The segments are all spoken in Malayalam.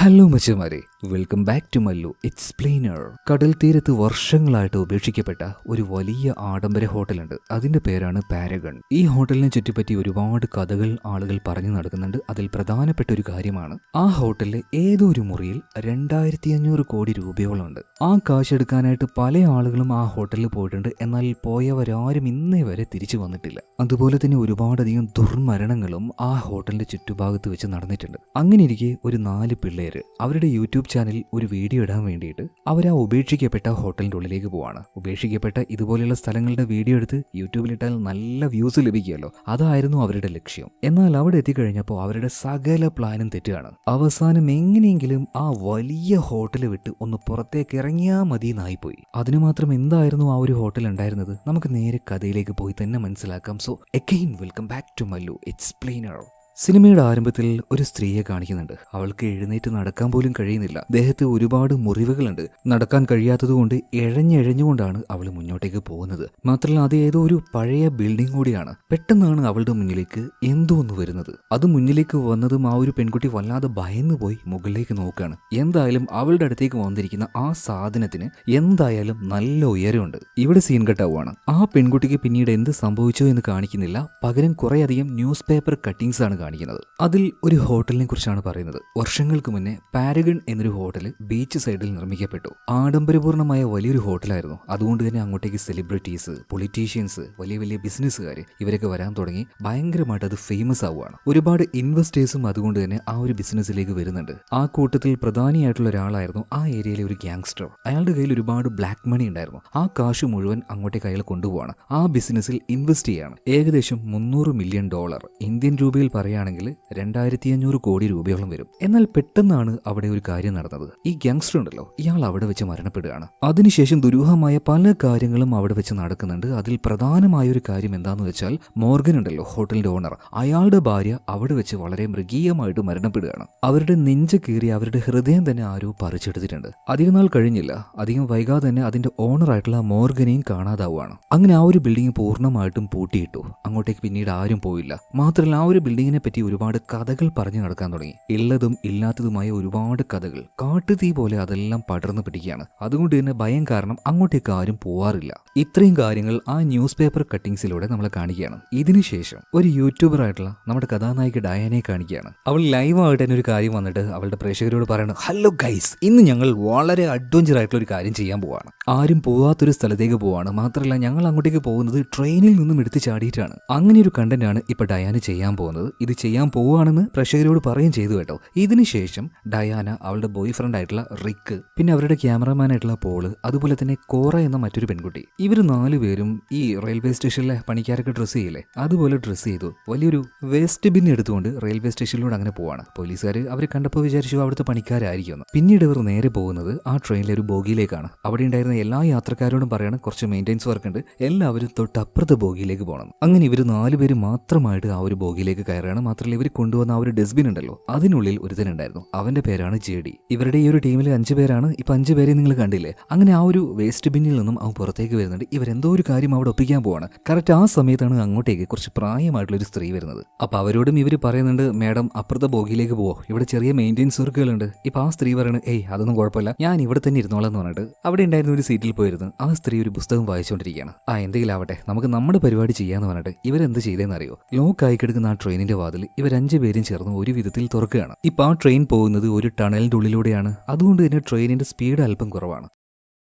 ഹലോ മച്ചമാരെ, welcome back to Mallu explainer. കടൽ തീരത്ത് വർഷങ്ങളായിട്ട് ഉപേക്ഷിക്കപ്പെട്ട ഒരു വലിയ ആഡംബര ഹോട്ടലുണ്ട്. അതിന്റെ പേരാണ് പാരഗൺ. ഈ ഹോട്ടലിനെ ചുറ്റിപ്പറ്റി ഒരുപാട് കഥകൾ ആളുകൾ പറഞ്ഞു നടക്കുന്നുണ്ട്. അതിൽ പ്രധാനപ്പെട്ട ഒരു കാര്യമാണ് ആ ഹോട്ടലിലെ ഏതോ ഒരു മുറിയിൽ 2500 കോടി രൂപയോളം ഉണ്ട്. ആ കാശെടുക്കാനായിട്ട് പല ആളുകളും ആ ഹോട്ടലിൽ പോയിട്ടുണ്ട്. എന്നാൽ പോയവരാരും ഇന്നേ വരെ തിരിച്ചു വന്നിട്ടില്ല. അതുപോലെ തന്നെ ഒരുപാടധികം ദുർമരണങ്ങളും ആ ഹോട്ടലിന്റെ ചുറ്റുഭാഗത്ത് വെച്ച് നടന്നിട്ടുണ്ട്. അങ്ങനെ ഇരിക്കെ ഒരു 4 പിള്ളേര് അവരുടെ യൂട്യൂബ് ചാനലിൽ ഒരു വീഡിയോ ഇടാൻ വേണ്ടിയിട്ട് അവർ ആ ഉപേക്ഷിക്കപ്പെട്ട ഹോട്ടലിന്റെ ഉള്ളിലേക്ക് പോവാണ്. ഉപേക്ഷിക്കപ്പെട്ട ഇതുപോലെയുള്ള സ്ഥലങ്ങളുടെ വീഡിയോ എടുത്ത് യൂട്യൂബിലിട്ടാൽ നല്ല വ്യൂസ് ലഭിക്കുമല്ലോ, അതായിരുന്നു അവരുടെ ലക്ഷ്യം. എന്നാൽ അവിടെ എത്തിക്കഴിഞ്ഞപ്പോൾ അവരുടെ സകല പ്ലാനും തെറ്റുകയാണ്. അവസാനം എങ്ങനെയെങ്കിലും ആ വലിയ ഹോട്ടൽ വിട്ട് ഒന്ന് പുറത്തേക്ക് ഇറങ്ങിയാൽ മതി എന്നായിപ്പോയി. അതിനു മാത്രം എന്തായിരുന്നു ആ ഒരു ഹോട്ടൽ ഉണ്ടായിരുന്നത്? നമുക്ക് നേരെ കഥയിലേക്ക് പോയി തന്നെ മനസ്സിലാക്കാം. So again welcome back to Mallu explainer. സിനിമയുടെ ആരംഭത്തിൽ ഒരു സ്ത്രീയെ കാണിക്കുന്നുണ്ട്. അവൾക്ക് എഴുന്നേറ്റ് നടക്കാൻ പോലും കഴിയുന്നില്ല. ദേഹത്ത് ഒരുപാട് മുറിവുകളുണ്ട്. നടക്കാൻ കഴിയാത്തതുകൊണ്ട് എഴഞ്ഞെഴഞ്ഞുകൊണ്ടാണ് അവൾ മുന്നോട്ടേക്ക് പോകുന്നത്. മാത്രമല്ല അത് ഏതോ ഒരു പഴയ ബിൽഡിംഗ് കൂടിയാണ്. പെട്ടെന്നാണ് അവളുടെ മുന്നിലേക്ക് എന്തോ ഒന്ന് വരുന്നത്. അത് മുന്നിലേക്ക് വന്നതും ആ ഒരു പെൺകുട്ടി വല്ലാതെ ഭയന്നു പോയി മുകളിലേക്ക് നോക്കുകയാണ്. എന്തായാലും അവളുടെ അടുത്തേക്ക് വന്നിരിക്കുന്ന ആ സാധനത്തിന് എന്തായാലും നല്ല ഉയരമുണ്ട്. ഇവിടെ സീൻ കട്ടാവുകയാണ്. ആ പെൺകുട്ടിക്ക് പിന്നീട് എന്ത് സംഭവിച്ചോ എന്ന് കാണിക്കുന്നില്ല. പകരം കുറേയധികം ന്യൂസ് പേപ്പർ കട്ടിങ്സ് ആണ് കാണിക്കുന്നത്. അതിൽ ഒരു ഹോട്ടലിനെ കുറിച്ചാണ് പറയുന്നത്. വർഷങ്ങൾക്ക് മുന്നേ പാരഗൺ എന്നൊരു ഹോട്ടൽ ബീച്ച് സൈഡിൽ നിർമ്മിക്കപ്പെട്ടു. ആഡംബരപൂർണമായ വലിയൊരു ഹോട്ടലായിരുന്നു. അതുകൊണ്ട് തന്നെ അങ്ങോട്ടേക്ക് സെലിബ്രിറ്റീസ്, പൊളിറ്റീഷ്യൻസ്, വലിയ വലിയ ബിസിനസ്സുകാർ ഇവരൊക്കെ വരാൻ തുടങ്ങി. ഭയങ്കരമായിട്ട് അത് ഫേമസ് ആവുകയാണ്. ഒരുപാട് ഇൻവെസ്റ്റേഴ്സും അതുകൊണ്ട് തന്നെ ആ ഒരു ബിസിനസ്സിലേക്ക് വരുന്നുണ്ട്. ആ കൂട്ടത്തിൽ പ്രധാനിയായിട്ടുള്ള ഒരാളായിരുന്നു ആ ഏരിയയിലെ ഒരു ഗ്യാങ്സ്റ്റർ. അയാളുടെ കയ്യിൽ ഒരുപാട് ബ്ലാക്ക് മണി ഉണ്ടായിരുന്നു. ആ കാശ് മുഴുവൻ അങ്ങോട്ടേക്ക് അയാൾ കൊണ്ടുപോവാണ്. ആ ബിസിനസ്സിൽ ഇൻവെസ്റ്റ് ചെയ്യാണ്. ഏകദേശം $300 മില്യൺ, ഇന്ത്യൻ രൂപയിൽ പറയുകയാണെങ്കിൽ 2500 കോടി രൂപയോളം വരും. എന്നാൽ പെട്ടെന്നാണ് അവിടെ ഒരു കാര്യം നടന്നത്. ഈ ഗ്യാങ്സ്റ്റർ ഉണ്ടല്ലോ, ഇയാൾ അവിടെ വെച്ച് മരണപ്പെടുകയാണ്. അതിനുശേഷം ദുരൂഹമായ പല കാര്യങ്ങളും അവിടെ വെച്ച് നടക്കുന്നുണ്ട്. അതിൽ പ്രധാനമായ ഒരു കാര്യം എന്താന്ന് വെച്ചാൽ, മോർഗൻ ഉണ്ടല്ലോ ഹോട്ടലിന്റെ ഓണർ, അയാളുടെ ഭാര്യ അവിടെ വെച്ച് വളരെ മൃഗീയമായിട്ട് മരണപ്പെടുകയാണ്. അവരുടെ നെഞ്ച് കീറി അവരുടെ ഹൃദയം തന്നെ ആരോ പറിച്ചെടുത്തിട്ടുണ്ട്. അധികം നാൾ കഴിഞ്ഞില്ല, അധികം വൈകാതെ തന്നെ അതിന്റെ ഓണറായിട്ടുള്ള മോർഗനെയും കാണാതാവുകയാണ്. അങ്ങനെ ആ ഒരു ബിൽഡിംഗ് പൂർണ്ണമായിട്ടും പൂട്ടിയിട്ടു. അങ്ങോട്ടേക്ക് പിന്നീട് ആരും പോയില്ല. മാത്രമല്ല ആ ഒരു ബിൽഡിങ്ങിനെ പറ്റി ഒരുപാട് കഥകൾ പറഞ്ഞു നടക്കാൻ തുടങ്ങി. ഉള്ളതും ഇല്ലാത്തതുമായ ഒരുപാട് കഥകൾ കാട്ടുതീ പോലെ അതെല്ലാം പടർന്നു പിടിക്കുകയാണ്. അതുകൊണ്ട് തന്നെ ഭയം കാരണം അങ്ങോട്ടേക്ക് ആരും പോവാറില്ല. ഇത്രയും കാര്യങ്ങൾ ആ ന്യൂസ് പേപ്പർ കട്ടിങ്സിലൂടെ നമ്മളെ കാണിക്കുകയാണ്. ഇതിനുശേഷം ഒരു യൂട്യൂബർ ആയിട്ടുള്ള നമ്മുടെ കഥാനായിക ഡയാനെ കാണിക്കുകയാണ്. അവൾ ലൈവായിട്ട് തന്നെ ഒരു കാര്യം വന്നിട്ട് അവളുടെ പ്രേക്ഷകരോട് പറയണം, ഹലോ ഗൈസ്, ഇന്ന് ഞങ്ങൾ വളരെ അഡ്വഞ്ചർ ആയിട്ടുള്ള ഒരു കാര്യം ചെയ്യാൻ പോവാണ്. ആരും പോവാത്തൊരു സ്ഥലത്തേക്ക് പോവാണ്. മാത്രമല്ല ഞങ്ങൾ അങ്ങോട്ടേക്ക് പോകുന്നത് ട്രെയിനിൽ നിന്നും എടുത്തു ചാടിയിട്ടാണ്. അങ്ങനെ ഒരു കണ്ടന്റ് ആണ് ഇപ്പൊ ഡയാന ചെയ്യാൻ പോകുന്നത്. ഇത് ചെയ്യാൻ പോവുകയാണെന്ന് പ്രേക്ഷകരോട് പറയുകയും ചെയ്തു കേട്ടോ. ഇതിനുശേഷം ഡയാന അവളുടെ ബോയ് ഫ്രണ്ട് ആയിട്ടുള്ള റിക്ക്, പിന്നെ അവരുടെ ക്യാമറമാൻ ആയിട്ടുള്ള പോള്, അതുപോലെ തന്നെ കോറ എന്ന മറ്റൊരു പെൺകുട്ടി, ഇവർ 4 പേരും ഈ റെയിൽവേ സ്റ്റേഷനിലെ പണിക്കാരൊക്കെ ഡ്രസ്സ് ചെയ്യില്ലേ, അതുപോലെ ഡ്രസ്സ് ചെയ്തു വലിയൊരു വേസ്റ്റ് ബിൻ എടുത്തുകൊണ്ട് റെയിൽവേ സ്റ്റേഷനിലൂടെ അങ്ങനെ പോവാണ്. പോലീസുകാർ അവർ കണ്ടപ്പോൾ വിചാരിച്ചു അവിടുത്തെ പണിക്കാരായിരിക്കും. പിന്നീട് ഇവർ നേരെ പോകുന്നത് ആ ട്രെയിനിലെ ഒരു ബോഗിയിലേക്കാണ്. അവിടെ ഉണ്ടായിരുന്ന എല്ലാ യാത്രക്കാരോടും പറയണം കുറച്ച് മെയിൻ്റെനൻസ് വർക്ക് ഉണ്ട്, എല്ലാവരും തൊട്ടപ്പുറത്തെ ബോഗിയിലേക്ക് പോകണം. അങ്ങനെ ഇവർ 4 പേര് മാത്രമായിട്ട് ആ ഒരു ബോഗിയിലേക്ക് കയറുകയാണ്. മാത്രമല്ല ഇവർ കൊണ്ടുവന്ന ആ ഒരു ഡസ്റ്റ്ബിൻ ഉണ്ടല്ലോ, അതിനുള്ളിൽ ഒരുത്തനുണ്ടായിരുന്നു. അവന്റെ പേരാണ് ജെഡി. ഇവരുടെ ഈ ഒരു ടീമിൽ 5 പേരാണ്. ഇപ്പൊ 5 പേരെ നിങ്ങൾ കണ്ടില്ലേ. അങ്ങനെ ആ ഒരു വേസ്റ്റ് ബിന്നിൽ നിന്നും അവൻ പുറത്തേക്ക് വരുന്നുണ്ട്. ഇവരെന്തോ ഒരു കാര്യം അവിടെ ഒപ്പിക്കാൻ പോവാണ്. കറക്റ്റ് ആ സമയത്താണ് അങ്ങോട്ടേക്ക് കുറച്ച് പ്രായമായിട്ടുള്ള ഒരു സ്ത്രീ വരുന്നത്. അപ്പൊ അവരോടും ഇവർ പറയുന്നുണ്ട്, മേഡം അപ്പുറത്തെ ബോഗിയിലേക്ക് പോവോ, ഇവിടെ ചെറിയ മെയിൻ്റെനൻസ് വർക്കുകളുണ്ട്. ഇപ്പൊ ആ സ്ത്രീ പറയുന്നത്, ഏയ് അതൊന്നും കുഴപ്പമില്ല, ഞാൻ ഇവിടെ തന്നെ ഇരുന്നോളാം എന്ന് പറഞ്ഞിട്ട് അവിടെ ഉണ്ടായിരുന്ന ഒരു സീറ്റിൽ പോയിരുന്നു. ആ സ്ത്രീ ഒരു പുസ്തകം വായിച്ചുകൊണ്ടിരിക്കുകയാണ്. എന്തെങ്കിലും ആവട്ടെ, നമുക്ക് നമ്മുടെ പരിപാടി ചെയ്യാന്ന് പറഞ്ഞിട്ട് ഇവരെന്ത് ചെയ്തതെന്ന് അറിയോ, ലോക്ക് ആയി കിടക്കുന്ന ആ ട്രെയിനിന്റെ വാതിൽ ഇവർ 5 പേരും ചേർന്ന് ഒരു വിധത്തിൽ തുറക്കുകയാണ്. ഇപ്പൊ ആ ട്രെയിൻ പോകുന്നത് ഒരു ടണലിന്റെ ഉള്ളിലൂടെയാണ്. അതുകൊണ്ട് തന്നെ ട്രെയിനിന്റെ സ്പീഡ് അല്പം കുറവാണ്.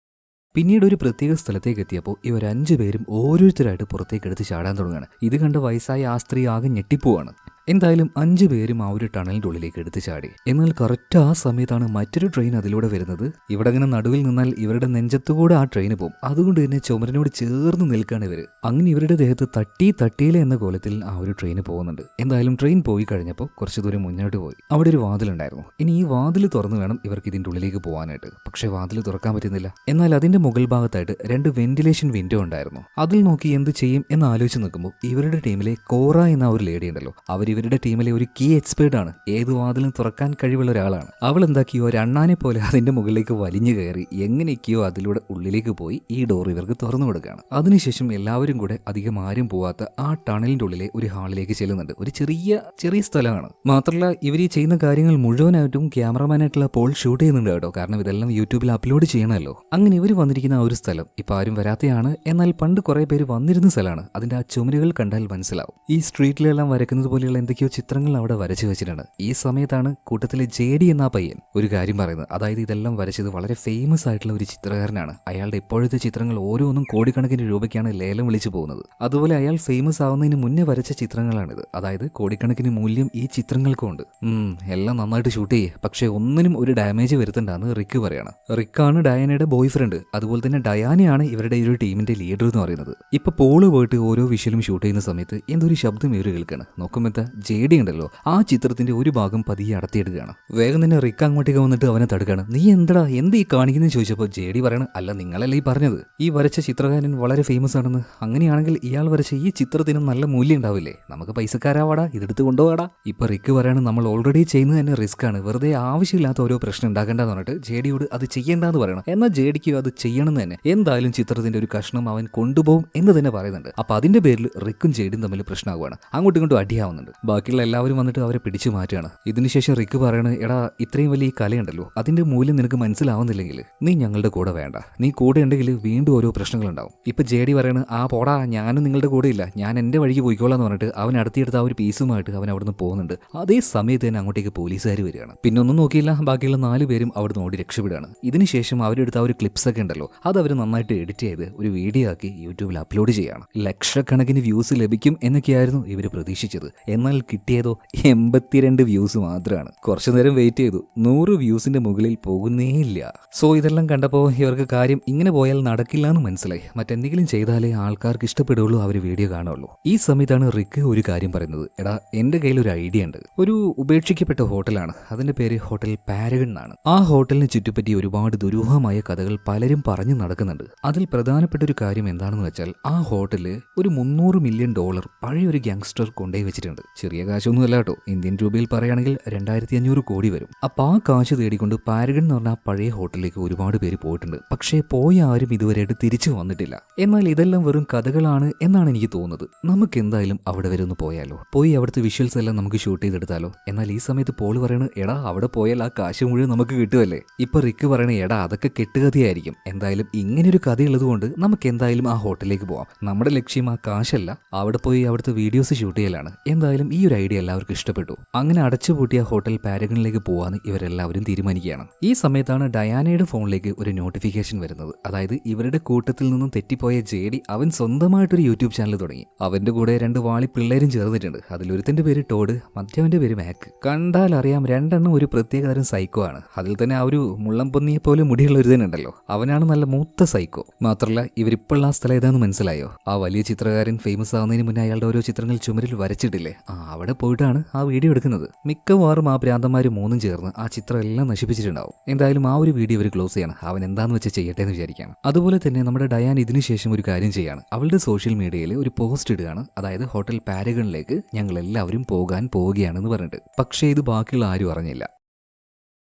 പിന്നീട് ഒരു പ്രത്യേക സ്ഥലത്തേക്ക് എത്തിയപ്പോൾ ഇവർ 5 പേരും ഓരോരുത്തരായിട്ട് പുറത്തേക്ക് എടുത്ത് ചാടാൻ തുടങ്ങുകയാണ്. ഇത് കണ്ട് വയസ്സായ ആ സ്ത്രീ ആകെ ഞെട്ടിപ്പോവാണ്. എന്തായാലും 5 പേരും ആ ഒരു ടണലിന്റെ ഉള്ളിലേക്ക് എടുത്തു ചാടി. എന്നാൽ കറക്റ്റ് ആ സമയത്താണ് മറ്റൊരു ട്രെയിൻ അതിലൂടെ വരുന്നത്. ഇവിടെ അങ്ങനെ നടുവിൽ നിന്നാൽ ഇവരുടെ നെഞ്ചത്തുകൂടെ ആ ട്രെയിന് പോകും. അതുകൊണ്ട് തന്നെ ചുമരിനോട് ചേർന്ന് നിൽക്കുകയാണ് ഇവർ. അങ്ങനെ ഇവരുടെ ദേഹത്ത് തട്ടിയില്ല എന്ന കോലത്തിൽ ആ ഒരു ട്രെയിന് പോകുന്നുണ്ട്. എന്തായാലും ട്രെയിൻ പോയി കഴിഞ്ഞപ്പോൾ കുറച്ച് ദൂരം മുന്നോട്ട് പോയി. അവിടെ ഒരു വാതിലുണ്ടായിരുന്നു. ഇനി ഈ വാതിൽ തുറന്നു വേണം ഇവർക്ക് ഇതിന്റെ ഉള്ളിലേക്ക് പോകാനായിട്ട്. പക്ഷേ വാതിൽ തുറക്കാൻ പറ്റുന്നില്ല. എന്നാൽ അതിന്റെ മുകൾ ഭാഗത്തായിട്ട് 2 വെന്റിലേഷൻ വിൻഡോ ഉണ്ടായിരുന്നു. അതിൽ നോക്കി എന്ത് ചെയ്യും എന്ന് ആലോചിച്ച് നിൽക്കുമ്പോൾ ഇവരുടെ ടീമിലെ കോറ എന്ന ഒരു ലേഡി ഉണ്ടല്ലോ, അവർ ഇവരുടെ ടീമിലെ ഒരു കീ എക്സ്പേർട്ട് ആണ്. ഏത് വാതിലും തുറക്കാൻ കഴിവുള്ള ഒരാളാണ്. അവൾ എന്താക്കിയോ ഒരു അണ്ണാനെ പോലെ അതിന്റെ മുകളിലേക്ക് വലിഞ്ഞു കയറി എങ്ങനെയൊക്കെയോ അതിലൂടെ ഉള്ളിലേക്ക് പോയി ഈ ഡോർ ഇവർക്ക് തുറന്നു കൊടുക്കുകയാണ്. അതിനുശേഷം എല്ലാവരും കൂടെ അധികം ആരും പോവാത്ത ആ ടണലിന്റെ ഉള്ളിലെ ഒരു ഹാളിലേക്ക് ചെല്ലുന്നുണ്ട്. ഒരു ചെറിയ സ്ഥലമാണ്. മാത്രമല്ല ഇവർ ഈ ചെയ്യുന്ന കാര്യങ്ങൾ മുഴുവനായിട്ടും ക്യാമറമാനായിട്ടുള്ള പോൾ ഷൂട്ട് ചെയ്യുന്നുണ്ട് കേട്ടോ. കാരണം ഇതെല്ലാം യൂട്യൂബിൽ അപ്ലോഡ് ചെയ്യണമല്ലോ. അങ്ങനെ ഇവർ വന്നിരിക്കുന്ന ആ ഒരു സ്ഥലം ഇപ്പൊ ആരും വരാത്തയാണ്. എന്നാൽ പണ്ട് കുറെ പേര് വന്നിരുന്ന സ്ഥലമാണ്. അതിന്റെ ആ ചുമരുകൾ കണ്ടാൽ മനസ്സിലാവും. ഈ സ്ട്രീറ്റിലെല്ലാം വരക്കുന്നത് പോലെയുള്ള എന്തൊക്കെയോ ചിത്രങ്ങൾ അവിടെ വരച്ചു വെച്ചിട്ടുണ്ട്. ഈ സമയത്താണ് കൂട്ടത്തിലെ ജേഡി എന്ന പയ്യൻ ഒരു കാര്യം പറയുന്നത്. അതായത് ഇതെല്ലാം വരച്ചത് വളരെ ഫേമസ് ആയിട്ടുള്ള ഒരു ചിത്രകാരനാണ്. അയാളുടെ ഇപ്പോഴത്തെ ചിത്രങ്ങൾ ഓരോന്നും കോടിക്കണക്കിന് രൂപയ്ക്കാണ് ലേലം വിളിച്ചു പോകുന്നത്. അതുപോലെ അയാൾ ഫേമസ് ആവുന്നതിന് മുന്നേ വരച്ച ചിത്രങ്ങളാണിത്. അതായത് കോടിക്കണക്കിന് മൂല്യം ഈ ചിത്രങ്ങൾക്കുണ്ട്. എല്ലാം നന്നായിട്ട് ഷൂട്ട് ചെയ്യേ, പക്ഷെ ഒന്നിനും ഒരു ഡാമേജ് വരുത്തണ്ടെന്ന് റിക്ക് പറയാണ്. റിക്കാണ് ഡയാനയുടെ ബോയ് ഫ്രണ്ട്. അതുപോലെ തന്നെ ഡയാനയാണ് ഇവരുടെ ഒരു ടീമിന്റെ ലീഡർ എന്ന് പറയുന്നത്. ഇപ്പൊ പോള് പോയിട്ട് ഓരോ വിഷ്വലും ഷൂട്ട് ചെയ്യുന്ന സമയത്ത് എന്തൊരു ശബ്ദം ഏറി കേൾക്കാണ്. നോക്കുമ്പോ ജേഡി ഉണ്ടല്ലോ ആ ചിത്രത്തിന്റെ ഒരു ഭാഗം പതിയെ അടത്തിയെടുക്കുകയാണ്. വേഗം തന്നെ റിക്ക് അങ്ങോട്ടേക്ക് വന്നിട്ട് അവനെ തടുക്കാണ്. നീ എന്താ ഈ കാണിക്കുന്നത് ചോദിച്ചപ്പോൾ ജേഡി പറയണം, അല്ല നിങ്ങളല്ലേ ഈ പറഞ്ഞത് ഈ വരച്ച ചിത്രകാരൻ വളരെ ഫേമസ് ആണെന്ന്. അങ്ങനെയാണെങ്കിൽ ഇയാൾ വരച്ച ഈ ചിത്രത്തിന് നല്ല മൂല്യം ഉണ്ടാവില്ലേ? നമുക്ക് പൈസക്കാരാവാടാ, ഇതെടുത്ത് കൊണ്ടുപോകാടാ. ഇപ്പൊ റിക്ക് പറയാണ്, നമ്മൾ ഓൾറെഡി ചെയ്യുന്നത് തന്നെ റിസ്ക് ആണ്, വെറുതെ ആവശ്യമില്ലാത്ത ഓരോ പ്രശ്നം ഉണ്ടാക്കേണ്ടെന്ന് പറഞ്ഞിട്ട് ജേഡിയോട് അത് ചെയ്യേണ്ടെന്ന് പറയണം. എന്നാൽ ജേഡിക്ക് അത് ചെയ്യണമെന്ന് തന്നെ. എന്തായാലും ചിത്രത്തിന്റെ ഒരു കഷ്ണം അവൻ കൊണ്ടുപോകും എന്ന് തന്നെ പറയുന്നുണ്ട്. അപ്പൊ അതിന്റെ പേരിൽ റിക്കും ജേഡിയും തമ്മിൽ പ്രശ്നമാകുവാണ്. അങ്ങോട്ടും ഇങ്ങോട്ടും അടിയാവുന്നുണ്ട്. ബാക്കിയുള്ള എല്ലാവരും വന്നിട്ട് അവരെ പിടിച്ചു മാറ്റുകയാണ്. ഇതിനുശേഷം റിക്ക് പറയണ, എടാ ഇത്രയും വലിയ ഈ കലയുണ്ടല്ലോ അതിന്റെ മൂല്യം നിനക്ക് മനസ്സിലാവുന്നില്ലെങ്കിൽ നീ ഞങ്ങളുടെ കൂടെ വേണ്ട. നീ കൂടെ ഉണ്ടെങ്കിൽ വീണ്ടും ഓരോ പ്രശ്നങ്ങളുണ്ടാവും. ഇപ്പൊ ജേഡി പറയണ, ആ പോടാ ഞാനും നിങ്ങളുടെ കൂടെ ഇല്ല, ഞാൻ എന്റെ വഴിക്ക് പോയിക്കോളാം എന്ന് പറഞ്ഞിട്ട് അവൻ അടുത്തിയെടുത്ത് ആ ഒരു പീസുമായിട്ട് അവൻ അവിടുന്ന് പോകുന്നുണ്ട്. അതേ സമയത്ത് തന്നെ അങ്ങോട്ടേക്ക് പോലീസുകാർ വരികയാണ്. പിന്നെ ഒന്നും നോക്കിയില്ല, ബാക്കിയുള്ള 4 പേരും അവിടുന്ന് ഓടി രക്ഷപ്പെടുകയാണ്. ഇതിനുശേഷം അവരെടുത്ത ആ ഒരു ക്ലിപ്സ് ഒക്കെ ഉണ്ടല്ലോ അത് അവർ നന്നായിട്ട് എഡിറ്റ് ചെയ്ത് ഒരു വീഡിയോ ആക്കി യൂട്യൂബിൽ അപ്ലോഡ് ചെയ്യാണ്. ലക്ഷക്കണക്കിന് വ്യൂസ് ലഭിക്കും എന്നൊക്കെയായിരുന്നു ഇവർ പ്രതീക്ഷിച്ചത്. എന്നാൽ കിട്ടിയതോ 82 വ്യൂസ് മാത്രമാണ്. കുറച്ചു നേരം വെയിറ്റ് ചെയ്തു, 100 വ്യൂസിന്റെ മുകളിൽ പോകുന്നേയില്ല. സോ ഇതെല്ലാം കണ്ടപ്പോൾ ഇവർക്ക് കാര്യം ഇങ്ങനെ പോയാൽ നടക്കില്ല എന്ന് മനസ്സിലായി. മറ്റെന്തെങ്കിലും ചെയ്താലേ ആൾക്കാർക്ക് ഇഷ്ടപ്പെടുള്ളൂ, അവർ വീഡിയോ കാണുള്ളൂ. ഈ സമയത്താണ് റിക്ക് ഒരു കാര്യം പറയുന്നത്, എടാ എന്റെ കയ്യിൽ ഒരു ഐഡിയ ഉണ്ട്. ഒരു ഉപേക്ഷിക്കപ്പെട്ട ഹോട്ടലാണ്, അതിന്റെ പേര് ഹോട്ടൽ പാരഗൺ എന്നാണ്. ആ ഹോട്ടലിനെ ചുറ്റിപ്പറ്റി ഒരുപാട് ദുരൂഹമായ കഥകൾ പലരും പറഞ്ഞു നടക്കുന്നുണ്ട്. അതിൽ പ്രധാനപ്പെട്ട ഒരു കാര്യം എന്താണെന്ന് വെച്ചാൽ ആ ഹോട്ടല് ഒരു $300 മില്യൺ പഴയ ഒരു ഗ്യാങ്സ്റ്റർ കൊണ്ടുപോയി വെച്ചിട്ടുണ്ട്. ചെറിയ കാശൊന്നുമല്ല കേട്ടോ, ഇന്ത്യൻ രൂപയിൽ പറയുകയാണെങ്കിൽ 2500 കോടി വരും. അപ്പൊ ആ കാശ് തേടിക്കൊണ്ട് പാരഗൺ എന്ന് പറഞ്ഞ ആ പഴയ ഹോട്ടലിലേക്ക് ഒരുപാട് പേര് പോയിട്ടുണ്ട്. പക്ഷേ പോയ ആരും ഇതുവരെയായിട്ട് തിരിച്ചു വന്നിട്ടില്ല. എന്നാൽ ഇതെല്ലാം വെറും കഥകളാണ് എന്നാണ് എനിക്ക് തോന്നുന്നത്. നമുക്ക് എന്തായാലും അവിടെ വരെ ഒന്ന് പോയാലോ, പോയി അവിടുത്തെ വിഷ്വൽസ് എല്ലാം നമുക്ക് ഷൂട്ട് ചെയ്തെടുത്താലോ. എന്നാൽ ഈ സമയത്ത് പോൾ പറയണ, എടാ അവിടെ പോയാൽ ആ കാശ് മുഴുവൻ നമുക്ക് കിട്ടുമല്ലേ. ഇപ്പൊ റിക്ക് പറയണ, എടാ അതൊക്കെ കെട്ടുകഥയായിരിക്കും. എന്തായാലും ഇങ്ങനൊരു കഥയുള്ളത് കൊണ്ട് നമുക്ക് എന്തായാലും ആ ഹോട്ടലിലേക്ക് പോവാം. നമ്മുടെ ലക്ഷ്യം ആ കാശല്ല, അവിടെ പോയി അവിടുത്തെ വീഡിയോസ് ഷൂട്ട് ചെയ്യലാണ്. എന്തായാലും ഈ ഒരു ഐഡിയ എല്ലാവർക്കും ഇഷ്ടപ്പെട്ടു. അങ്ങനെ അടച്ചുപൂട്ടിയ ഹോട്ടൽ പാരഗണിലേക്ക് പോവാന്ന് ഇവരെല്ലാവരും തീരുമാനിക്കുകയാണ്. ഈ സമയത്താണ് ഡയാനയുടെ ഫോണിലേക്ക് ഒരു നോട്ടിഫിക്കേഷൻ വരുന്നത്. അതായത് ഇവരുടെ കൂട്ടത്തിൽ നിന്നും തെറ്റിപ്പോയ ജേഡി അവൻ സ്വന്തമായിട്ടൊരു യൂട്യൂബ് ചാനൽ തുടങ്ങി. അവന്റെ കൂടെ 2 വാളി പിള്ളേരും ചേർന്നിട്ടുണ്ട്. അതിലൊരുത്തന്റെ പേര് ടോഡ്, മറ്റവന്റെ പേര് മാക്ക്. കണ്ടാൽ അറിയാം രണ്ടെണ്ണം ഒരു പ്രത്യേകതരം സൈക്കോ ആണ്. അതിൽ തന്നെ ആ ഒരു മുള്ളം പൊന്നിയെ പോലെ മുടിയുള്ള ഒരു ഉണ്ടല്ലോ, അവനാണ് നല്ല മൂത്ത സൈക്കോ. മാത്രമല്ല ഇവരിപ്പോൾ ആ സ്ഥലം ഏതാന്ന് മനസ്സിലായോ? ആ വലിയ ചിത്രകാരൻ ഫേമസ് ആവുന്നതിന് മുന്നേ അയാളുടെ ഓരോ ചിത്രങ്ങൾ ചുമരിൽ വരച്ചിട്ടില്ലേ, അവിടെ പോയിട്ടാണ് ആ വീഡിയോ എടുക്കുന്നത്. മിക്കവാറും ആ ഭ്രാന്തന്മാർ 3 ചേർന്ന് ആ ചിത്രം എല്ലാം നശിപ്പിച്ചിട്ടുണ്ടാവും. എന്തായാലും ആ ഒരു വീഡിയോ ഇവർ ക്ലോസ് ചെയ്യണം. അവൻ എന്താന്ന് വെച്ച് ചെയ്യട്ടെ എന്ന് വിചാരിക്കാം. അതുപോലെ തന്നെ നമ്മുടെ ഡയാൻ ഇതിനുശേഷം ഒരു കാര്യം ചെയ്യാണ്. അവളുടെ സോഷ്യൽ മീഡിയയിൽ ഒരു പോസ്റ്റ് ഇടുകയാണ്. അതായത് ഹോട്ടൽ പാരഗണിലേക്ക് ഞങ്ങൾ എല്ലാവരും പോകാൻ പോവുകയാണെന്ന് പറഞ്ഞിട്ട്. പക്ഷേ ഇത് ബാക്കിയുള്ള ആരും അറിഞ്ഞില്ല.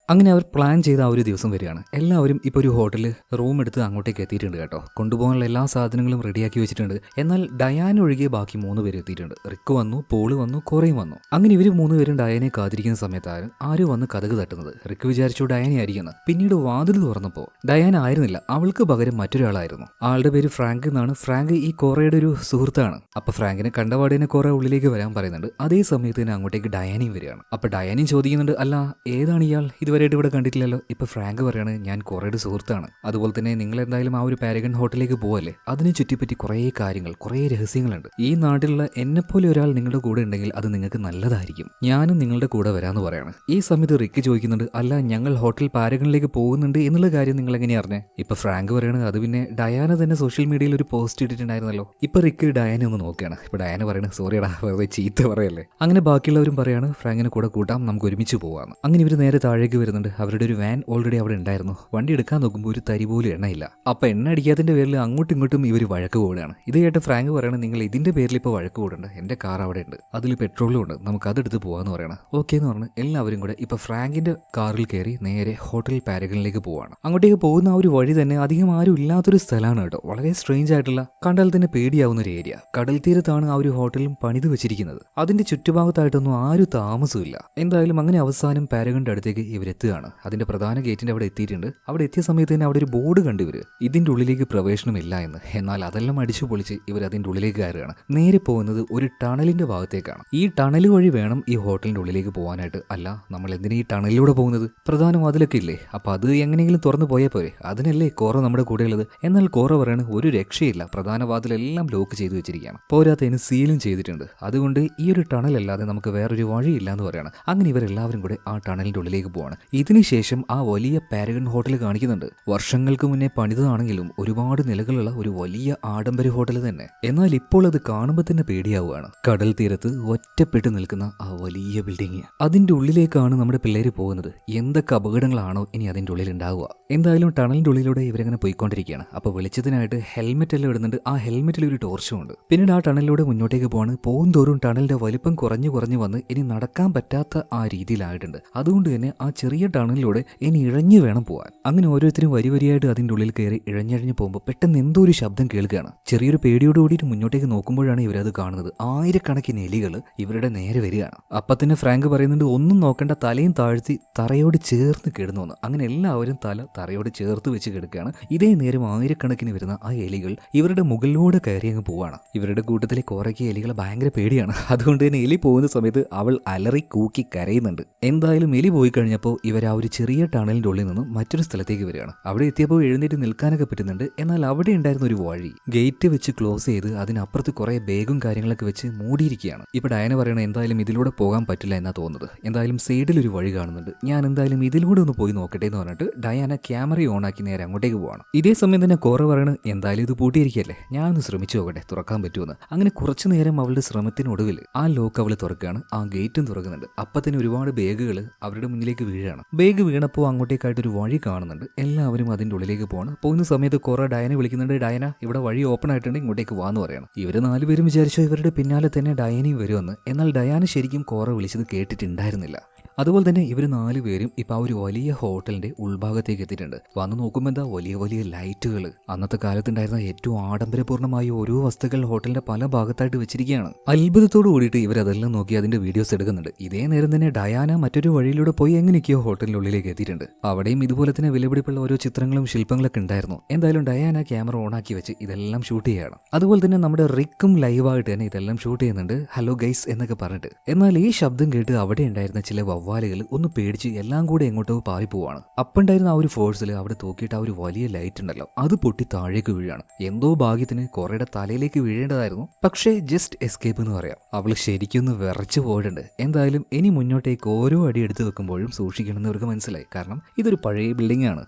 അങ്ങനെ അവർ പ്ലാൻ ചെയ്ത ആ ഒരു ദിവസം വരികയാണ്. എല്ലാവരും ഇപ്പോൾ ഒരു ഹോട്ടലിൽ റൂം എടുത്ത് അങ്ങോട്ടേക്ക് എത്തിയിട്ടുണ്ട് കേട്ടോ. കൊണ്ടുപോകാനുള്ള എല്ലാ സാധനങ്ങളും റെഡിയാക്കി വെച്ചിട്ടുണ്ട്. എന്നാൽ ഡയാൻ ഒഴികെ ബാക്കി 3 പേര് എത്തിയിട്ടുണ്ട്. റിക്ക് വന്നു, പോള് വന്നു, കുറേയും വന്നു. അങ്ങനെ ഇവർ 3 പേരും ഡയാനെ കാത്തിരിക്കുന്ന സമയത്താണ് ആരും വന്ന് കതക് തട്ടുന്നത്. റിക്ക് വിചാരിച്ചു ഡയാനെ ആയിരിക്കുന്നത്. പിന്നീട് വാതിൽ തുറന്നപ്പോൾ ഡയാൻ ആയിരുന്നില്ല, അവൾക്ക് പകരം മറ്റൊരാളായിരുന്നു. ആളുടെ പേര് ഫ്രാങ്ക് എന്നാണ്. ഫ്രാങ്ക് ഈ കോറയുടെ ഒരു സുഹൃത്താണ്. അപ്പൊ ഫ്രാങ്കിനെ കണ്ടപാടിനെ കോറ ഉള്ളിലേക്ക് വരാൻ പറയുന്നുണ്ട്. അതേ സമയത്ത് തന്നെ അങ്ങോട്ടേക്ക് ഡയാനയും വരികയാണ്. അപ്പൊ ഡയാനയും ചോദിക്കുന്നുണ്ട്, അല്ല ഏതാണ് ഇയാൾ, ഇതുവരെയായിട്ട് ഇവിടെ കണ്ടിട്ടില്ലല്ലോ. ഇപ്പൊ ഫ്രാങ്ക് പറയാണ്, ഞാൻ കോറയുടെ സുഹൃത്താണ്. അതുപോലെ തന്നെ നിങ്ങൾ എന്തായാലും ആ ഒരു പാരഗൺ ഹോട്ടലിലേക്ക് പോവല്ലേ, അതിനെ ചുറ്റിപ്പറ്റി കുറേ കാര്യങ്ങൾ, കുറേ രഹസ്യങ്ങളുണ്ട്. ഈ നാട്ടിലുള്ള എന്നെപ്പോലെ ഒരാൾ നിങ്ങളുടെ കൂടെ ഉണ്ടെങ്കിൽ അത് നിങ്ങൾക്ക് നല്ലതായിരിക്കും. ഞാനും നിങ്ങളുടെ കൂടെ വരാമെന്ന് പറയാണ്. ഈ സമയത്ത് റിക്ക് ചോദിക്കുന്നുണ്ട്, അല്ല ഞങ്ങൾ ഹോട്ടൽ പാരഗണിലേക്ക് പോകുന്നുണ്ട് എന്നുള്ള കാര്യം നിങ്ങൾ എങ്ങനെയാ അറിഞ്ഞേ? ഇപ്പൊ ഫ്രാങ്ക് പറയാണ്, അത് പിന്നെ ഡയാന തന്നെ സോഷ്യൽ മീഡിയയിൽ ഒരു പോസ്റ്റ് ഇട്ടിട്ടുണ്ടായിരുന്നല്ലോ. ഇപ്പൊ റിക്ക് ഡയാനെ ഒന്ന് നോക്കുകയാണ്. ഇപ്പൊ ഡയാന പറയണത്, സോറിയടാ വെറുതെ ചീത്ത പറയല്ലേ. അങ്ങനെ ബാക്കിയുള്ളവരും പറയാണ്, ഫ്രാങ്കിനെ കൂടെ കൂട്ടാം, നമുക്ക് ഒരുമിച്ച് പോവാന്ന്. അങ്ങനെ ഇവർ നേരെ താഴേക്ക് വരുന്നുണ്ട്. അവരുടെ ഒരു വാൻ ഓൾറെഡി അവിടെ ഉണ്ടായിരുന്നു. വണ്ടി എടുക്കാൻ നോക്കുമ്പോൾ ഒരു തരി പോലും എണ്ണയില്ല. അപ്പൊ എണ്ണ അടിക്കാത്തതിന്റെ പേരിൽ അങ്ങോട്ടും ഇങ്ങോട്ടും ഇവർ വഴക്ക് കൂടുകയാണ്. ഇത് കേട്ട് ഫ്രാങ്ക് പറയണം, നിങ്ങൾ ഇതിന്റെ പേരിൽ ഇപ്പോൾ വഴക്ക് കൂടണ്ട, എന്റെ കാർ അവിടെ ഉണ്ട്, അതിൽ പെട്രോളും ഉണ്ട്, നമുക്ക് അതെടുത്ത് പോകാന്ന് പറയണം. ഓക്കെ എന്ന് പറഞ്ഞ് എല്ലാവരും കൂടെ ഇപ്പൊ ഫ്രാങ്കിന്റെ കാറിൽ കയറി നേരെ ഹോട്ടൽ പാരഗണിലേക്ക് പോവാണ്. അങ്ങോട്ടേക്ക് പോകുന്ന ആ ഒരു വഴി തന്നെ അധികം ആരും ഇല്ലാത്തൊരു സ്ഥലമാണ് കേട്ടോ. വളരെ സ്ട്രേഞ്ച് ആയിട്ടുള്ള, കണ്ടാൽ തന്നെ പേടിയാവുന്ന ഒരു ഏരിയ. കടൽ തീരത്താണ് ആ ഒരു ഹോട്ടലും പണിത് വെച്ചിരിക്കുന്നത്. അതിന്റെ ചുറ്റുഭാഗത്തായിട്ടൊന്നും ആരും താമസമില്ല. എന്തായാലും അങ്ങനെ അവസാനം പാരഗണിന്റെ അടുത്തേക്ക് ഇവരെത്തുകയാണ്. അതിന്റെ പ്രധാന ഗേറ്റിന്റെ അവിടെ എത്തിയിട്ടുണ്ട്. അവിടെ എത്തിയ സമയത്ത് തന്നെ അവിടെ ഒരു ബോർഡ് കണ്ടു ഇവര്, ഇതിന്റെ ഉള്ളിലേക്ക് പ്രവേശനമില്ല എന്ന്. എന്നാൽ അതെല്ലാം അടിച്ചു പൊളിച്ച് ഇവർ അതിന്റെ ഉള്ളിലേക്ക് കയറുകയാണ്. നേരെ പോകുന്നത് ഒരു ടണലിന്റെ ഭാഗത്തേക്കാണ്. ഈ ടണൽ വഴി വേണം ഈ ഹോട്ടലിന്റെ ഉള്ളിലേക്ക് പോകാനായിട്ട്. അല്ല, നമ്മൾ എന്തിനാ ഈ ടണലിലൂടെ പോകുന്നത്? പ്രധാന വാതിലൊക്കെ ഇല്ലേ, അപ്പൊ അത് എങ്ങനെയെങ്കിലും തുറന്നു പോയാൽ പോരെ, അതിനല്ലേ കോറ നമ്മുടെ കൂടെ ഉള്ളത്. എന്നാൽ കോറ പറയാണ്, ഒരു രക്ഷയില്ല, പ്രധാന വാതിലെല്ലാം ലോക്ക് ചെയ്തു വെച്ചിരിക്കുകയാണ്, പോരാത്തതിന് സീലും ചെയ്തിട്ടുണ്ട്, അതുകൊണ്ട് ഈ ഒരു ടണൽ അല്ലാതെ നമുക്ക് വേറൊരു വഴിയില്ല എന്ന് പറയാണ്. അങ്ങനെ ഇവരെല്ലാവരും കൂടെ ആ ടണലിന്റെ ഉള്ളിലേക്ക് പോവാണ്. ഇതിനുശേഷം ആ വലിയ പാരഗൺ ഹോട്ടൽ കാണിക്കുന്നുണ്ട്. വർഷങ്ങൾക്ക് മുന്നേ പണിതാണെങ്കിലും ഒരുപാട് നിലകളുള്ള ഒരു വലിയ ആഡംബര ഹോട്ടൽ തന്നെ. എന്നാൽ ഇപ്പോൾ അത് കാണുമ്പോൾ തന്നെ പേടിയാവുകയാണ്. കടൽ തീരത്ത് ഒറ്റപ്പെട്ട് നിൽക്കുന്ന ആ വലിയ ബിൽഡിംഗ്, അതിന്റെ ഉള്ളിലേക്കാണ് നമ്മുടെ പിള്ളേര് പോകുന്നത്. എന്തൊക്കെ അപകടങ്ങളാണോ ഇനി അതിന്റെ ഉള്ളിൽ ഉണ്ടാവുക. എന്തായാലും ടണലിന്റെ ഉള്ളിലൂടെ ഇവരങ്ങനെ പോയിക്കൊണ്ടിരിക്കുകയാണ്. അപ്പൊ വെളിച്ചത്തിനായിട്ട് ഹെൽമെറ്റ് എല്ലാം ഇടുന്നുണ്ട്. ആ ഹെൽമെറ്റിൽ ഒരു ടോർച്ചും ഉണ്ട്. പിന്നീട് ആ ടണലിലൂടെ മുന്നോട്ടേക്ക് പോവാണ്. പോകുന്തോറും ടണലിന്റെ വലിപ്പം കുറഞ്ഞു കുറഞ്ഞു വന്ന് ഇനി നടക്കാൻ പറ്റാത്ത ആ രീതിയിലായിട്ടുണ്ട്. അതുകൊണ്ട് തന്നെ ആ ചെറിയ ടണലിലൂടെ ഇനി ഇഴഞ്ഞു വേണം പോവാൻ. അങ്ങനെ ഓരോരുത്തരും വരി വരിയായിട്ട് അതിന്റെ ഉള്ളിൽ കയറി ഇഴഞ്ഞിഴഞ്ഞു പോകുമ്പോൾ പെട്ടെന്ന് എന്തോ ഒരു ശബ്ദം കേൾക്കുകയാണ്. ചെറിയൊരു പേടിയോട് കൂടിയിട്ട് മുന്നോട്ടേക്ക് നോക്കുമ്പോഴാണ് ഇവരത് കാണുന്നത്. ആയിരക്കണക്കിന് എലികൾ ഇവരുടെ നേരെ വരികയാണ്. അപ്പൊ തന്നെ ഫ്രാങ്ക് പറയുന്നുണ്ട്, ഒന്നും നോക്കേണ്ട, തലയും താഴ്ത്തി തറയോട് ചേർന്ന് കിടന്നു വന്ന്. അങ്ങനെ എല്ലാവരും തല തറയോട് ചേർത്ത് വെച്ച് കിടക്കുകയാണ്. ഇതേ നേരം ആയിരക്കണക്കിന് വരുന്ന ആ എലികൾ ഇവരുടെ മുകളിലൂടെ കയറി അങ്ങ് പോവാണ്. ഇവരുടെ കൂട്ടത്തിലെ കുറയ്ക്ക് എലികളെ ഭയങ്കര പേടിയാണ്. അതുകൊണ്ട് തന്നെ എലി പോകുന്ന സമയത്ത് അവൾ അലറി കൂക്കി കരയുന്നുണ്ട്. എന്തായാലും എലി പോയി കഴിഞ്ഞപ്പോൾ ഇവർ ആ ഒരു ചെറിയ ടണലിന്റെ ഉള്ളിൽ നിന്നും മറ്റൊരു സ്ഥലത്തേക്ക് വരികയാണ്. അവിടെ എത്തിയപ്പോൾ എഴുന്നേറ്റ് നിൽക്കാനൊക്കെ പറ്റുന്നുണ്ട്. എന്നാൽ അവിടെ ഉണ്ടായിരുന്ന ഒരു വഴി ഗേറ്റ് വെച്ച് ക്ലോസ് ചെയ്ത് അതിനപ്പുറത്ത് കുറെ ബാഗും കാര്യങ്ങളൊക്കെ വെച്ച് മൂടിയിരിക്കുകയാണ്. ഇപ്പൊ ഡയന പറയണ, എന്തായാലും ഇതിലൂടെ പോകാൻ പറ്റില്ല എന്നാ തോന്നുന്നത്. എന്തായാലും സൈഡിൽ ഒരു വഴി കാണുന്നുണ്ട്, ഞാൻ എന്തായാലും ഇതിലൂടെ ഒന്ന് പോയി നോക്കട്ടെ എന്ന് പറഞ്ഞിട്ട് ഡയാന ക്യാമറ ഓൺ ആക്കി നേരെ അങ്ങോട്ടേക്ക് പോവാണ്. ഇതേ സമയം തന്നെ കോറ പറയണ, എന്തായാലും ഇത് പൂട്ടിയിരിക്കല്ലേ, ഞാനൊന്ന് ശ്രമിച്ചു നോക്കട്ടെ തുറക്കാൻ പറ്റുമെന്ന്. അങ്ങനെ കുറച്ചു നേരം അവളുടെ ശ്രമത്തിനൊടുവിൽ ആ ലോക്ക് അവൾ തുറക്കുകയാണ്. ആ ഗേറ്റും തുറക്കുന്നുണ്ട്. അപ്പൊ തന്നെ ഒരുപാട് ബാഗുകൾ അവരുടെ മുന്നിലേക്ക് വീഴാണ്. ബാഗ് വീണപ്പോൾ അങ്ങോട്ടേക്കായിട്ട് ഒരു വഴി കാണുന്നുണ്ട്. എല്ലാവരും അതിന്റെ ഉള്ളിലേക്ക് പോവാണ്. പോകുന്ന സമയത്ത് കോറ ഡയനെ വിളിക്കുന്നുണ്ട്, ഡയന ഇവിടെ വഴി ഓപ്പൺ ആയിട്ടുണ്ട്, ഇങ്ങോട്ടേക്ക് വാന്ന് പറയണം. ഇവര് നാലുപേരും വിചാരിച്ചോ ഇവരുടെ പിന്നാലെ തന്നെ ഡയനയും വരുമെന്ന്. എന്നാൽ ഡയാന ശരിക്കും കോറ വിളിച്ചത് കേട്ടിട്ടുണ്ടായിരുന്നില്ല. അതുപോലെ തന്നെ ഇവർ നാലുപേരും ഇപ്പൊ ആ ഒരു വലിയ ഹോട്ടലിന്റെ ഉൾഭാഗത്തേക്ക് എത്തിയിട്ടുണ്ട്. വന്ന് നോക്കുമ്പോൾ എന്താ, വലിയ വലിയ ലൈറ്റുകൾ, അന്നത്തെ കാലത്തുണ്ടായിരുന്ന ഏറ്റവും ആഡംബരപൂർണ്ണമായ ഓരോ വസ്തുക്കൾ ഹോട്ടലിന്റെ പല ഭാഗത്തായിട്ട് വെച്ചിരിക്കുകയാണ്. അത്ഭുതത്തോട് കൂടിയിട്ട് ഇവരതെല്ലാം നോക്കി അതിന്റെ വീഡിയോസ് എടുക്കുന്നുണ്ട്. ഇതേ നേരം തന്നെ ഡയാന മറ്റൊരു വഴിയിലൂടെ പോയി എങ്ങനെയൊക്കെയോ ഹോട്ടലിന്റെ ഉള്ളിലേക്ക് എത്തിയിട്ടുണ്ട്. അവിടെയും ഇതുപോലെ തന്നെ വിലപിടിപ്പുള്ള ഓരോ ചിത്രങ്ങളും ശില്പങ്ങളൊക്കെ ഉണ്ടായിരുന്നു. എന്തായാലും ഡയാന ക്യാമറ ഓണാക്കി വെച്ച് ഇതെല്ലാം ഷൂട്ട് ചെയ്യണം. അതുപോലെ തന്നെ നമ്മുടെ റിക്കും ലൈവായിട്ട് തന്നെ ഇതെല്ലാം ഷൂട്ട് ചെയ്യുന്നുണ്ട്, ഹലോ ഗൈസ് എന്നൊക്കെ പറഞ്ഞിട്ട്. എന്നാൽ ഈ ശബ്ദം കേട്ട് അവിടെ ഉണ്ടായിരുന്ന ചില വവ്വാലുകൾ ഒന്ന് പേടിച്ച് എല്ലാം കൂടെ എങ്ങോട്ടോ പാറിപ്പോവാണ്. അപ്പുണ്ടായിരുന്ന ആ ഒരു ഫോഴ്സിൽ അവിടെ തൂക്കിയിട്ട് ആ ഒരു വലിയ ലൈറ്റ് ഉണ്ടല്ലോ, അത് പൊട്ടി താഴേക്ക് വീഴാണ്. എന്തോ ഭാഗ്യത്തിന് കുറേയുടെ തലയിലേക്ക് വീഴേണ്ടതായിരുന്നു, പക്ഷേ ജസ്റ്റ് എസ്കേപ്പ് എന്ന് പറയാം. അവൾ ശരിക്കൊന്ന് വിറച്ചു പോയിട്ടുണ്ട്. എന്തായാലും ഇനി മുന്നോട്ടേക്ക് ഓരോ അടി എടുത്ത് വെക്കുമ്പോഴും സൂക്ഷിക്കണമെന്ന് അവർക്ക് മനസ്സിലായി. കാരണം ഇതൊരു പഴയ ബിൽഡിംഗ് ആണ്.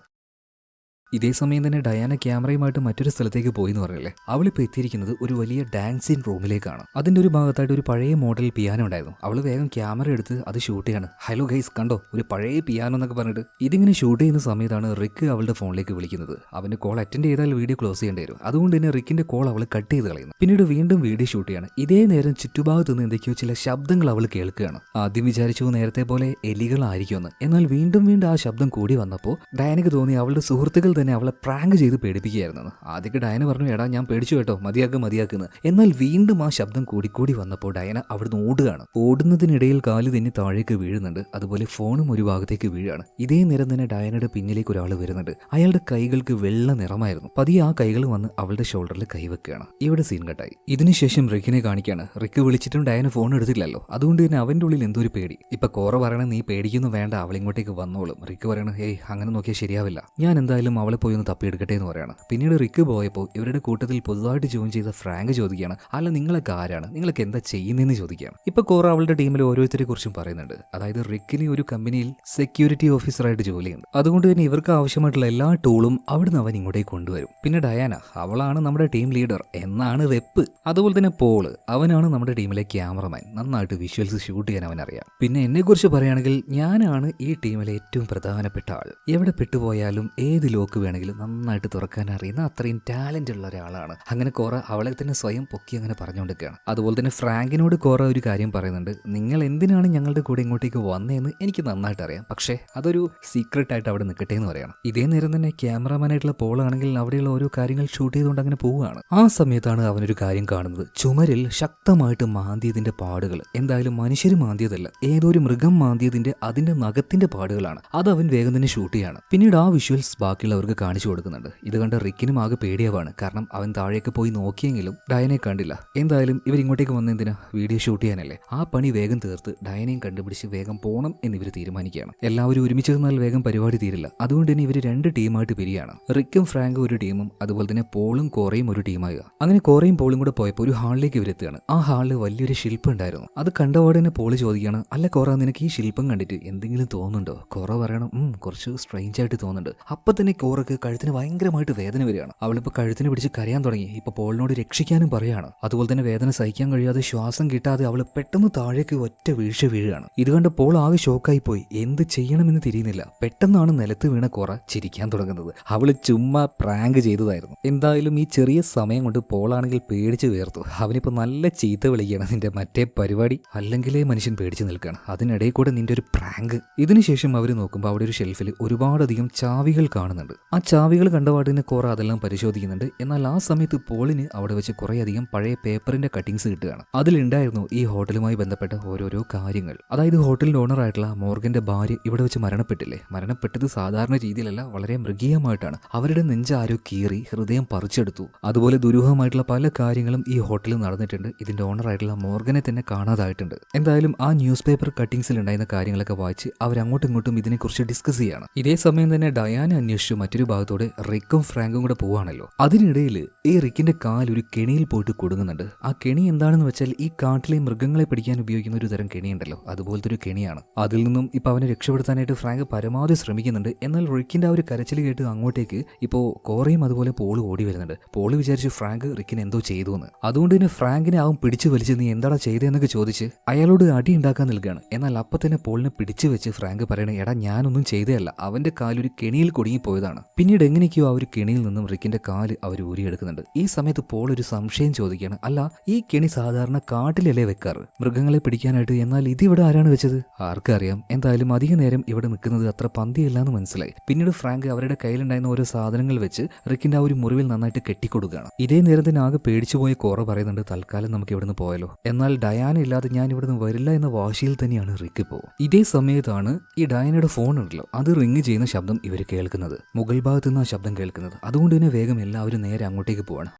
ഇതേ സമയം തന്നെ ഡയാന ക്യാമറയുമായിട്ട് മറ്റൊരു സ്ഥലത്തേക്ക് പോയി എന്ന് പറയല്ലേ. അവളിപ്പോൾ എത്തിയിരിക്കുന്നത് ഒരു വലിയ ഡാൻസിങ് റൂമിലേക്കാണ്. അതിന്റെ ഒരു ഭാഗത്തായിട്ട് ഒരു പഴയ മോഡൽ പിയാനോ ഉണ്ടായിരുന്നു. അവൾ വേഗം ക്യാമറ എടുത്ത് അത് ഷൂട്ട് ചെയ്യാണ്. ഹലോ ഗൈസ്, കണ്ടോ ഒരു പഴയ പിയാനോ എന്നൊക്കെ പറഞ്ഞിട്ട്. ഇതിങ്ങനെ ഷൂട്ട് ചെയ്യുന്ന സമയത്താണ് റിക്ക് അവളുടെ ഫോണിലേക്ക് വിളിക്കുന്നത്. അവന്റെ കോൾ അറ്റൻഡ് ചെയ്താൽ വീഡിയോ ക്ലോസ് ചെയ്യേണ്ടി വരും. അതുകൊണ്ട് തന്നെ റിക്കിന്റെ കോൾ അവൾ കട്ട് ചെയ്ത് കളയുന്നു. പിന്നീട് വീണ്ടും വീഡിയോ ഷൂട്ട് ചെയ്യാണ്. ഇതേ നേരം ചുറ്റുഭാഗത്ത് നിന്ന് എന്തൊക്കെയോ ചില ശബ്ദങ്ങൾ അവൾ കേൾക്കുകയാണ്. ആദ്യം വിചാരിച്ചു നേരത്തെ പോലെ എലികളായിരിക്കുമെന്ന്. എന്നാൽ വീണ്ടും വീണ്ടും ആ ശബ്ദം കൂടി വന്നപ്പോൾ ഡയാനക്ക് തോന്നി അവളുടെ സുഹൃത്തുക്കൾ തന്നെ അവളെ പ്രാങ്ക് ചെയ്ത് പേടിപ്പിക്കുകയായിരുന്നു. ആദ്യമൊക്കെ ഡയന പറഞ്ഞു, എടാ ഞാൻ പേടിച്ചു കേട്ടോ, മതിയാക്കുന്നു. എന്നാൽ വീണ്ടും ആ ശബ്ദം കൂടിക്കൂടി വന്നപ്പോൾ ഡയന അവിടുന്ന് ഓടുകയാണ്. ഓടുന്നതിനിടയിൽ കാല് തന്നെ താഴേക്ക് വീഴുന്നുണ്ട്. അതുപോലെ ഫോണും ഒരു ഭാഗത്തേക്ക് വീഴാണ്. ഇതേ നേരം തന്നെ ഡയനയുടെ പിന്നിലേക്ക് ഒരാൾ വരുന്നുണ്ട്. അയാളുടെ കൈകൾക്ക് വെള്ള നിറമായിരുന്നു. പതിയെ ആ കൈകൾ വന്ന് അവളുടെ ഷോൾഡറിൽ കൈവെക്കുകയാണ്. ഇവിടെ സീൻ കട്ടായി. ഇതിനുശേഷം റിക്കിനെ കാണിക്കുകയാണ്. റിക്ക് വിളിച്ചിട്ടും ഡയന ഫോൺ എടുത്തില്ലല്ലോ. അതുകൊണ്ട് തന്നെ അവന്റെ ഉള്ളിൽ എന്തോ ഒരു പേടി. ഇപ്പൊ കോറ പറയണ, നീ പേടിക്കുന്നു വേണ്ട, അവളിങ്ങോട്ടേക്ക് വന്നോളും. റിക്ക് പറയണ, ഹേയ് അങ്ങനെ നോക്കിയാൽ ശരിയാവില്ല, ഞാൻ എന്തായാലും അവളെ അവളെ പോയി ഒന്ന് തപ്പിയെടുക്കട്ടെ എന്ന് പറയാണ്. പിന്നീട് റിക്ക് പോയപ്പോൾ ഇവരുടെ കൂട്ടത്തിൽ പുതുതായിട്ട് ജോയിൻ ചെയ്ത ഫ്രാങ്ക് ചോദിക്കുകയാണ്, അല്ല നിങ്ങളൊക്കെ ആരാണ്, നിങ്ങൾക്ക് എന്താ ചെയ്യുന്നതെന്ന് ചോദിക്കുകയാണ്. ഇപ്പൊ കോറ അവളുടെ ടീമിൽ ഓരോരുത്തരെ കുറിച്ചും പറയുന്നുണ്ട്. അതായത് റിക്കിന് ഒരു കമ്പനിയിൽ സെക്യൂരിറ്റി ഓഫീസറായിട്ട് ജോലിയുണ്ട്. അതുകൊണ്ട് തന്നെ ഇവർക്ക് ആവശ്യമായിട്ടുള്ള എല്ലാ ടൂളും അവിടുന്ന് അവൻ ഇങ്ങോട്ടേക്ക് കൊണ്ടുവരും. പിന്നെ ഡയാന, അവളാണ് നമ്മുടെ ടീം ലീഡർ എന്നാണ് വെപ്പ്. അതുപോലെ തന്നെ പോള്, അവനാണ് നമ്മുടെ ടീമിലെ ക്യാമറമാൻ. നന്നായിട്ട് വിഷ്വൽസ് ഷൂട്ട് ചെയ്യാൻ അവൻ അറിയാം. പിന്നെ എന്നെ കുറിച്ച് പറയുകയാണെങ്കിൽ ഞാനാണ് ഈ ടീമിലെ ഏറ്റവും പ്രധാനപ്പെട്ട ആൾ. എവിടെ പെട്ടുപോയാലും ഏത് ലോക്ക് വേണമെങ്കിലും നന്നായിട്ട് തുറക്കാൻ അറിയുന്ന അത്രയും ടാലന്റ് ഉള്ള ഒരാളാണ്. അങ്ങനെ കോറ അവളെ തന്നെ സ്വയം പൊക്കി അങ്ങനെ പറഞ്ഞുകൊണ്ടിരിക്കുകയാണ്. അതുപോലെ തന്നെ ഫ്രാങ്കിനോട് കോറ ഒരു കാര്യം പറയുന്നുണ്ട്, നിങ്ങൾ എന്തിനാണ് ഞങ്ങളുടെ കൂടെ ഇങ്ങോട്ടേക്ക് വന്നതെന്ന് എനിക്ക് നന്നായിട്ട് അറിയാം, പക്ഷേ അതൊരു സീക്രട്ട് ആയിട്ട് അവിടെ നിൽക്കട്ടെ എന്ന് പറയണം. ഇതേ നേരം തന്നെ ക്യാമറാമാനായിട്ടുള്ള പോളാണെങ്കിൽ അവിടെയുള്ള ഓരോ കാര്യങ്ങൾ ഷൂട്ട് ചെയ്തുകൊണ്ട് അങ്ങനെ പോവുകയാണ്. ആ സമയത്താണ് അവനൊരു കാര്യം കാണുന്നത്. ചുമരിൽ ശക്തമായിട്ട് മാന്തിയതിന്റെ പാടുകൾ. എന്തായാലും മനുഷ്യർ മാന്തിയതല്ല, ഏതോ ഒരു മൃഗം മാന്തിയതിന്റെ അതിന്റെ നഖത്തിന്റെ പാടുകളാണ്. അത് അവൻ വേഗം തന്നെ ഷൂട്ട് ചെയ്യാണ്. പിന്നീട് ആ വിഷ്വൽസ് ബാക്കിയുള്ളവർക്ക് കാണിച്ചു കൊടുക്കുന്നുണ്ട്. ഇത് കണ്ട റിക്കിനും ആകെ പേടിയാവാണ്. കാരണം അവൻ താഴേക്ക് പോയി നോക്കിയെങ്കിലും ഡയനെ കണ്ടില്ല. എന്തായാലും ഇവർ ഇങ്ങോട്ടേക്ക് വന്നെന്തിനാ, വീഡിയോ ഷൂട്ട് ചെയ്യാനല്ലേ. ആ പണി വേഗം തീർത്ത് ഡയനെയും കണ്ടുപിടിച്ച് വേഗം പോകണം എന്നിവർ തീരുമാനിക്കുകയാണ്. എല്ലാവരും ഒരുമിച്ച് നിന്നാൽ വേഗം പരിപാടി തീരില്ല. അതുകൊണ്ട് തന്നെ ഇവർ 2 ടീമായിട്ട് പിരിയാണ്. റിക്കും ഫ്രാങ്കും ഒരു ടീമും അതുപോലെ തന്നെ പോളും കോറയും ഒരു ടീമാകുക. അങ്ങനെ കോറയും പോളും കൂടെ പോയപ്പോൾ ഒരു ഹാളിലേക്ക് ഇവരെത്തുകയാണ്. ആ ഹാളിൽ വലിയൊരു ശില്പം ഉണ്ടായിരുന്നു. അത് കണ്ടപാടെ തന്നെ പോള് ചോദിക്കുകയാണ്, അല്ല കോറ, നിനക്ക് ഈ ശില്പം കണ്ടിട്ട് എന്തെങ്കിലും തോന്നുന്നുണ്ടോ? കോറ പറയണം, കുറച്ച് സ്ട്രെയിഞ്ച് ആയിട്ട് തോന്നുന്നുണ്ട്. അപ്പൊ തന്നെ കോറക്ക് കഴുത്തിന് ഭയങ്കരമായിട്ട് വേദന വരികയാണ്. അവളിപ്പോൾ കഴുത്തിന് പിടിച്ച് കരയാൻ തുടങ്ങി. ഇപ്പൊ പോളിനോട് രക്ഷിക്കാനും പറയാണ്. അതുപോലെ തന്നെ വേദന സഹിക്കാൻ കഴിയാതെ ശ്വാസം കിട്ടാതെ അവൾ പെട്ടെന്ന് താഴേക്ക് ഒറ്റ വീഴ്ച വീഴുകയാണ്. ഇത് കണ്ട് പോൾ ആകെ ഷോക്കായി പോയി. എന്ത് ചെയ്യണമെന്ന് തിരിയുന്നില്ല. പെട്ടെന്നാണ് നിലത്ത് വീണ കോറ ചിരിക്കാൻ തുടങ്ങുന്നത്. അവള് ചുമ്മാ പ്രാങ്ക് ചെയ്തതായിരുന്നു. എന്തായാലും ഈ ചെറിയ സമയം കൊണ്ട് പോളാണെങ്കിൽ പേടിച്ച് വേർത്തു. അവനിപ്പോ നല്ല ചീത്ത വിളിക്കുകയാണ്, നിന്റെ മറ്റേ പരിപാടി. അല്ലെങ്കിലേ മനുഷ്യൻ പേടിച്ച് നിൽക്കുകയാണ്, അതിനിടയിൽ കൂടെ നിന്റെ ഒരു പ്രാങ്ക്. ഇതിനുശേഷം അവർ നോക്കുമ്പോൾ അവിടെ ഒരു ഷെൽഫിൽ ഒരുപാടധികം ചാവികൾ കാണുന്നുണ്ട്. ആ ചാവികൾ കണ്ടപാടിന് കോറ അതെല്ലാം പരിശോധിക്കുന്നുണ്ട്. എന്നാൽ ആ സമയത്ത് പോളിന് അവിടെ വെച്ച് കുറേയധികം പഴയ പേപ്പറിന്റെ കട്ടിങ്സ് കിട്ടുകയാണ്. അതിലുണ്ടായിരുന്നു ഈ ഹോട്ടലുമായി ബന്ധപ്പെട്ട ഓരോരോ കാര്യങ്ങൾ. അതായത് ഹോട്ടലിന്റെ ഓണറായിട്ടുള്ള മോർഗന്റെ ഭാര്യ ഇവിടെ വെച്ച് മരണപ്പെട്ടില്ലേ. മരണപ്പെട്ടത് സാധാരണ രീതിയിലല്ല, വളരെ മൃഗീയമായിട്ടാണ്. അവരുടെ നെഞ്ച് ആരോ കീറി ഹൃദയം പറിച്ചെടുത്തു. അതുപോലെ ദുരൂഹമായിട്ടുള്ള പല കാര്യങ്ങളും ഈ ഹോട്ടലിൽ നടന്നിട്ടുണ്ട്. ഇതിന്റെ ഓണറായിട്ടുള്ള മോർഗനെ തന്നെ കാണാതായിട്ടുണ്ട്. എന്തായാലും ആ ന്യൂസ് പേപ്പർ കട്ടിങ്സിൽ ഉണ്ടായിരുന്ന കാര്യങ്ങളൊക്കെ വായിച്ച് അവരങ്ങോട്ടും ഇങ്ങോട്ടും ഇതിനെക്കുറിച്ച് ഡിസ്കസ് ചെയ്യാണ്. ഇതേ സമയം തന്നെ ഡയാന അന്വേഷിച്ചു മറ്റൊരു ഭാഗത്തോടെ റിക്കും ഫ്രാങ്കും കൂടെ പോവാണല്ലോ. അതിനിടയിൽ ഈ റിക്കിന്റെ കാൽ ഒരു കെണിയിൽ പോയിട്ട് കൊടുങ്ങുന്നുണ്ട്. ആ കെണി എന്താണെന്ന് വെച്ചാൽ ഈ കാട്ടിലെ മൃഗങ്ങളെ പിടിക്കാൻ ഉപയോഗിക്കുന്ന ഒരു തരം കെണിയുണ്ടല്ലോ, അതുപോലത്തെ ഒരു കെണിയാണ്. അതിൽ നിന്നും ഇപ്പൊ അവനെ രക്ഷപ്പെടുത്താനായിട്ട് ഫ്രാങ്ക് പരമാവധി ശ്രമിക്കുന്നുണ്ട്. എന്നാൽ റിക്കിന്റെ ആ ഒരു കരച്ചിൽ കേട്ട് അങ്ങോട്ടേക്ക് ഇപ്പോ കോറയും അതുപോലെ പോള് ഓടി വരുന്നുണ്ട്. പോള് വിചാരിച്ചു ഫ്രാങ്ക് റിക്കിന് എന്തോ ചെയ്തു എന്ന്. അതുകൊണ്ട് തന്നെ ഫ്രാങ്കിനെ അവൻ പിടിച്ചു വലിച്ച് നീ എന്താടാ ചെയ്തതെന്നൊക്കെ ചോദിച്ച് അയാളോട് അടി ഉണ്ടാക്കാൻ നിൽക്കുകയാണ്. എന്നാൽ അപ്പൊ തന്നെ പോളിനെ പിടിച്ചു വെച്ച് ഫ്രാങ്ക് പറയണേ, എടാ ഞാനൊന്നും ചെയ്തതല്ല, അവന്റെ കാലൊരു കെണിയിൽ കുടുങ്ങിപ്പോയതാണ്. പിന്നീട് എങ്ങനെയൊക്കെയോ ആ ഒരു കെണിയിൽ നിന്നും റിക്കിന്റെ കാല് അവർ ഊരിയെടുക്കുന്നുണ്ട്. ഈ സമയത്ത് പോൾ ഒരു സംശയം ചോദിക്കുകയാണ്, അല്ല ഈ കെണി സാധാരണ കാട്ടിലല്ലേ വെക്കാറ് മൃഗങ്ങളെ പിടിക്കാനായിട്ട്, എന്നാൽ ഇതിവിടെ ആരാണ് വെച്ചത്? ആർക്കറിയാം. എന്തായാലും അധിക നേരം ഇവിടെ നിൽക്കുന്നത് അത്ര പന്തിയല്ല എന്ന് മനസ്സിലായി. പിന്നീട് ഫ്രാങ്ക് അവരുടെ കയ്യിലുണ്ടായിരുന്ന ഓരോ സാധനങ്ങൾ വെച്ച് റിക്കിന്റെ ആ ഒരു മുറിവിൽ നന്നായിട്ട് കെട്ടിക്കൊടുക്കുകയാണ്. ഇതേ നേരം തന്നെ ആകെ പേടിച്ചുപോയ കോറ പറയുന്നുണ്ട്, തൽക്കാലം നമുക്ക് ഇവിടുന്ന് പോയാലോ. എന്നാൽ ഡയാന ഇല്ലാതെ ഞാൻ ഇവിടുന്ന് വരില്ല എന്ന വാശിയിൽ തന്നെയാണ് റിക്ക് ഇപ്പോൾ. ഇതേ സമയത്താണ് ഈ ഡയാനയുടെ ഫോൺ ഉണ്ടല്ലോ അത് റിങ് ചെയ്യുന്ന ശബ്ദം ഇവർ കേൾക്കുന്നത്. മുകൾ ഭാഗത്തു നിന്ന് ആ ശബ്ദം കേൾക്കുന്നത്. അതുകൊണ്ട് തന്നെ വേഗം എല്ലാവരും നേരെ അങ്ങോട്ടേക്ക് പോവാണ്.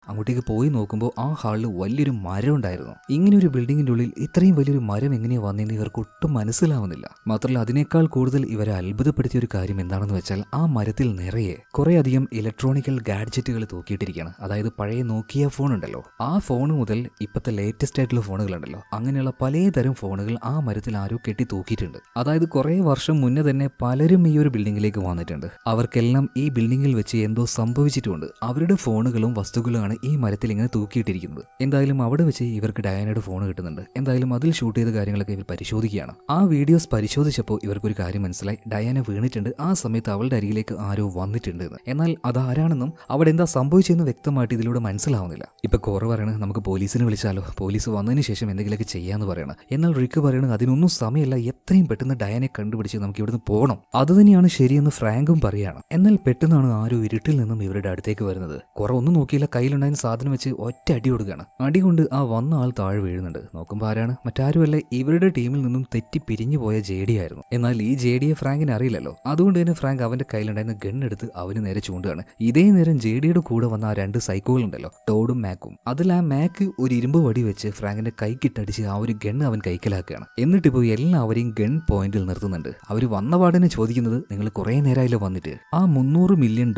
അങ്ങോട്ടേക്ക് പോയി നോക്കുമ്പോൾ ആ ഹാളിൽ വലിയൊരു മരം ഉണ്ടായിരുന്നു. ഇങ്ങനെ ഒരു ബിൽഡിങ്ങിന്റെ ഉള്ളിൽ ഇത്രയും വലിയൊരു മരം എങ്ങനെയാ വന്നതെന്ന് ഇവർക്ക് ഒട്ടും മനസ്സിലാവുന്നില്ല. മാത്രമല്ല അതിനേക്കാൾ കൂടുതൽ ഇവരെ അത്ഭുതപ്പെടുത്തിയ ഒരു കാര്യം എന്താണെന്ന് വെച്ചാൽ ആ മരത്തിൽ നിറയെ കുറേയധികം ഇലക്ട്രോണിക്കൽ ഗാഡ്ജറ്റുകൾ തൂക്കിയിട്ടിരിക്കുകയാണ്. അതായത് പഴയ നോക്കിയ ഫോൺ ഉണ്ടല്ലോ, ആ ഫോൺ മുതൽ ഇപ്പോഴത്തെ ലേറ്റസ്റ്റ് ആയിട്ടുള്ള ഫോണുകളുണ്ടല്ലോ, അങ്ങനെയുള്ള പലതരം ഫോണുകൾ ആ മരത്തിൽ ആരോ കെട്ടി തൂക്കിയിട്ടുണ്ട്. അതായത് കുറേ വർഷം മുന്നേ തന്നെ പലരും ഈ ഒരു ബിൽഡിങ്ങിലേക്ക് വന്നിട്ടുണ്ട്. അവർക്കെല്ലാം ഈ ബിൽഡിങ്ങിൽ വെച്ച് എന്തോ സംഭവിച്ചിട്ടുണ്ട്. അവരുടെ ഫോണുകളും വസ്തുക്കളുമാണ് ഈ മരത്തിൽ ഇങ്ങനെ തൂക്കിയിട്ടിരിക്കുന്നത്. എന്തായാലും അവിടെ വെച്ച് ഇവർക്ക് ഡയാനയുടെ ഫോൺ കിട്ടുന്നുണ്ട്. എന്തായാലും അതിൽ ഷൂട്ട് ചെയ്ത കാര്യങ്ങളൊക്കെ ഇവർ പരിശോധിക്കുകയാണ്. ആ വീഡിയോസ് പരിശോധിച്ചപ്പോൾ ഇവർക്കൊരു കാര്യം മനസ്സിലായി, ഡയാന വീണിട്ടുണ്ട്. ആ സമയത്ത് അവളുടെ അരികിലേക്ക് ആരോ വന്നിട്ടുണ്ട് എന്ന്. എന്നാൽ അതാരാണെന്നും അവിടെ എന്താ സംഭവിച്ചതെന്ന് വ്യക്തമായിട്ട് ഇതിലൂടെ മനസ്സിലാവുന്നില്ല. ഇപ്പൊ കോറ പറയണത് നമുക്ക് പോലീസിനെ വിളിച്ചാലോ, പോലീസ് വന്നതിന് ശേഷം എന്തെങ്കിലുമൊക്കെ ചെയ്യാന്ന് പറയണം. എന്നാൽ റിക്ക് പറയണത് അതിനൊന്നും സമയമല്ല, എത്രയും പെട്ടെന്ന് ഡയാനെ കണ്ടുപിടിച്ച് നമുക്ക് ഇവിടുന്ന് പോകണം, അത് തന്നെയാണ് ശരിയെന്ന് ഫ്രാങ്കും പറയാണ്. എന്നാൽ പെട്ടെന്നാണ് ആരോ ഇരുട്ടിൽ നിന്നും ഇവരുടെ അടുത്തേക്ക് വരുന്നത്. കോറ ഒന്നും നോക്കിയില്ല, കയ്യിലുണ്ടായ കയ്യിലുണ്ടായിരുന്ന സാധനം വെച്ച് ഒറ്റ അടി കൊടുക്കുകയാണ്. അടി കൊണ്ട് ആ വന്ന ആൾ താഴെ വീഴുന്നുണ്ട്. നോക്കുമ്പോൾ ആരാണ്? മറ്റാരുമല്ല, ഇവരുടെ ടീമിൽ നിന്നും തെറ്റി പിരിഞ്ഞു പോയ ജേഡി ആയിരുന്നു. എന്നാൽ ഈ ജേഡിയെ ഫ്രാങ്കിന് അറിയില്ലല്ലോ. അതുകൊണ്ട് തന്നെ ഫ്രാങ്ക് അവന്റെ കയ്യിലുണ്ടായിരുന്ന ഗണ്ണെടുത്ത് അവന് നേരെ ചൂണ്ടുകയാണ്. ഇതേ നേരം ജേഡിയുടെ കൂടെ വന്ന ആ 2 സൈക്കോകളുണ്ടല്ലോ, ടോഡും മാക്കും. അതിൽ ആ മാക്ക് ഒരു ഇരുമ്പ് വടി വെച്ച് ഫ്രാങ്കിന്റെ കൈക്കിട്ടടിച്ച് ആ ഒരു ഗണ്ണ് അവൻ കൈക്കലാക്കുകയാണ്. എന്നിട്ടിപ്പോൾ എല്ലാവരെയും ഗൺ പോയിന്റിൽ നിർത്തുന്നുണ്ട്. അവർ വന്ന പാടിനെ ചോദിക്കുന്നത്, നിങ്ങൾ കുറെ നേരമായില്ലോ വന്നിട്ട്, ആ $300 മില്യൺ,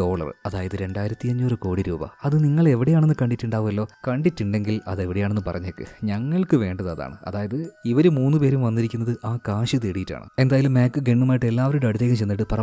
അതായത് 2500 കോടി രൂപ, അത് നിങ്ങൾ എവിടെയാണെന്ന് കണ്ടിട്ടുണ്ടാവുമല്ലോ. കണ്ടിട്ടുണ്ടെങ്കിൽ അത് എവിടെയാണെന്ന് പറഞ്ഞേക്ക്. ഞങ്ങൾക്ക് വേണ്ടത് അതാണ്. അതായത് ഇവര് 3 പേരും വന്നിരിക്കുന്നത് ആ കാശ് തേടിയിട്ടാണ്. എന്തായാലും മാക്ക് ഗണ്ണുമായിട്ട് എല്ലാവരുടെ അടുത്തേക്ക് ചെന്നിട്ട് പറ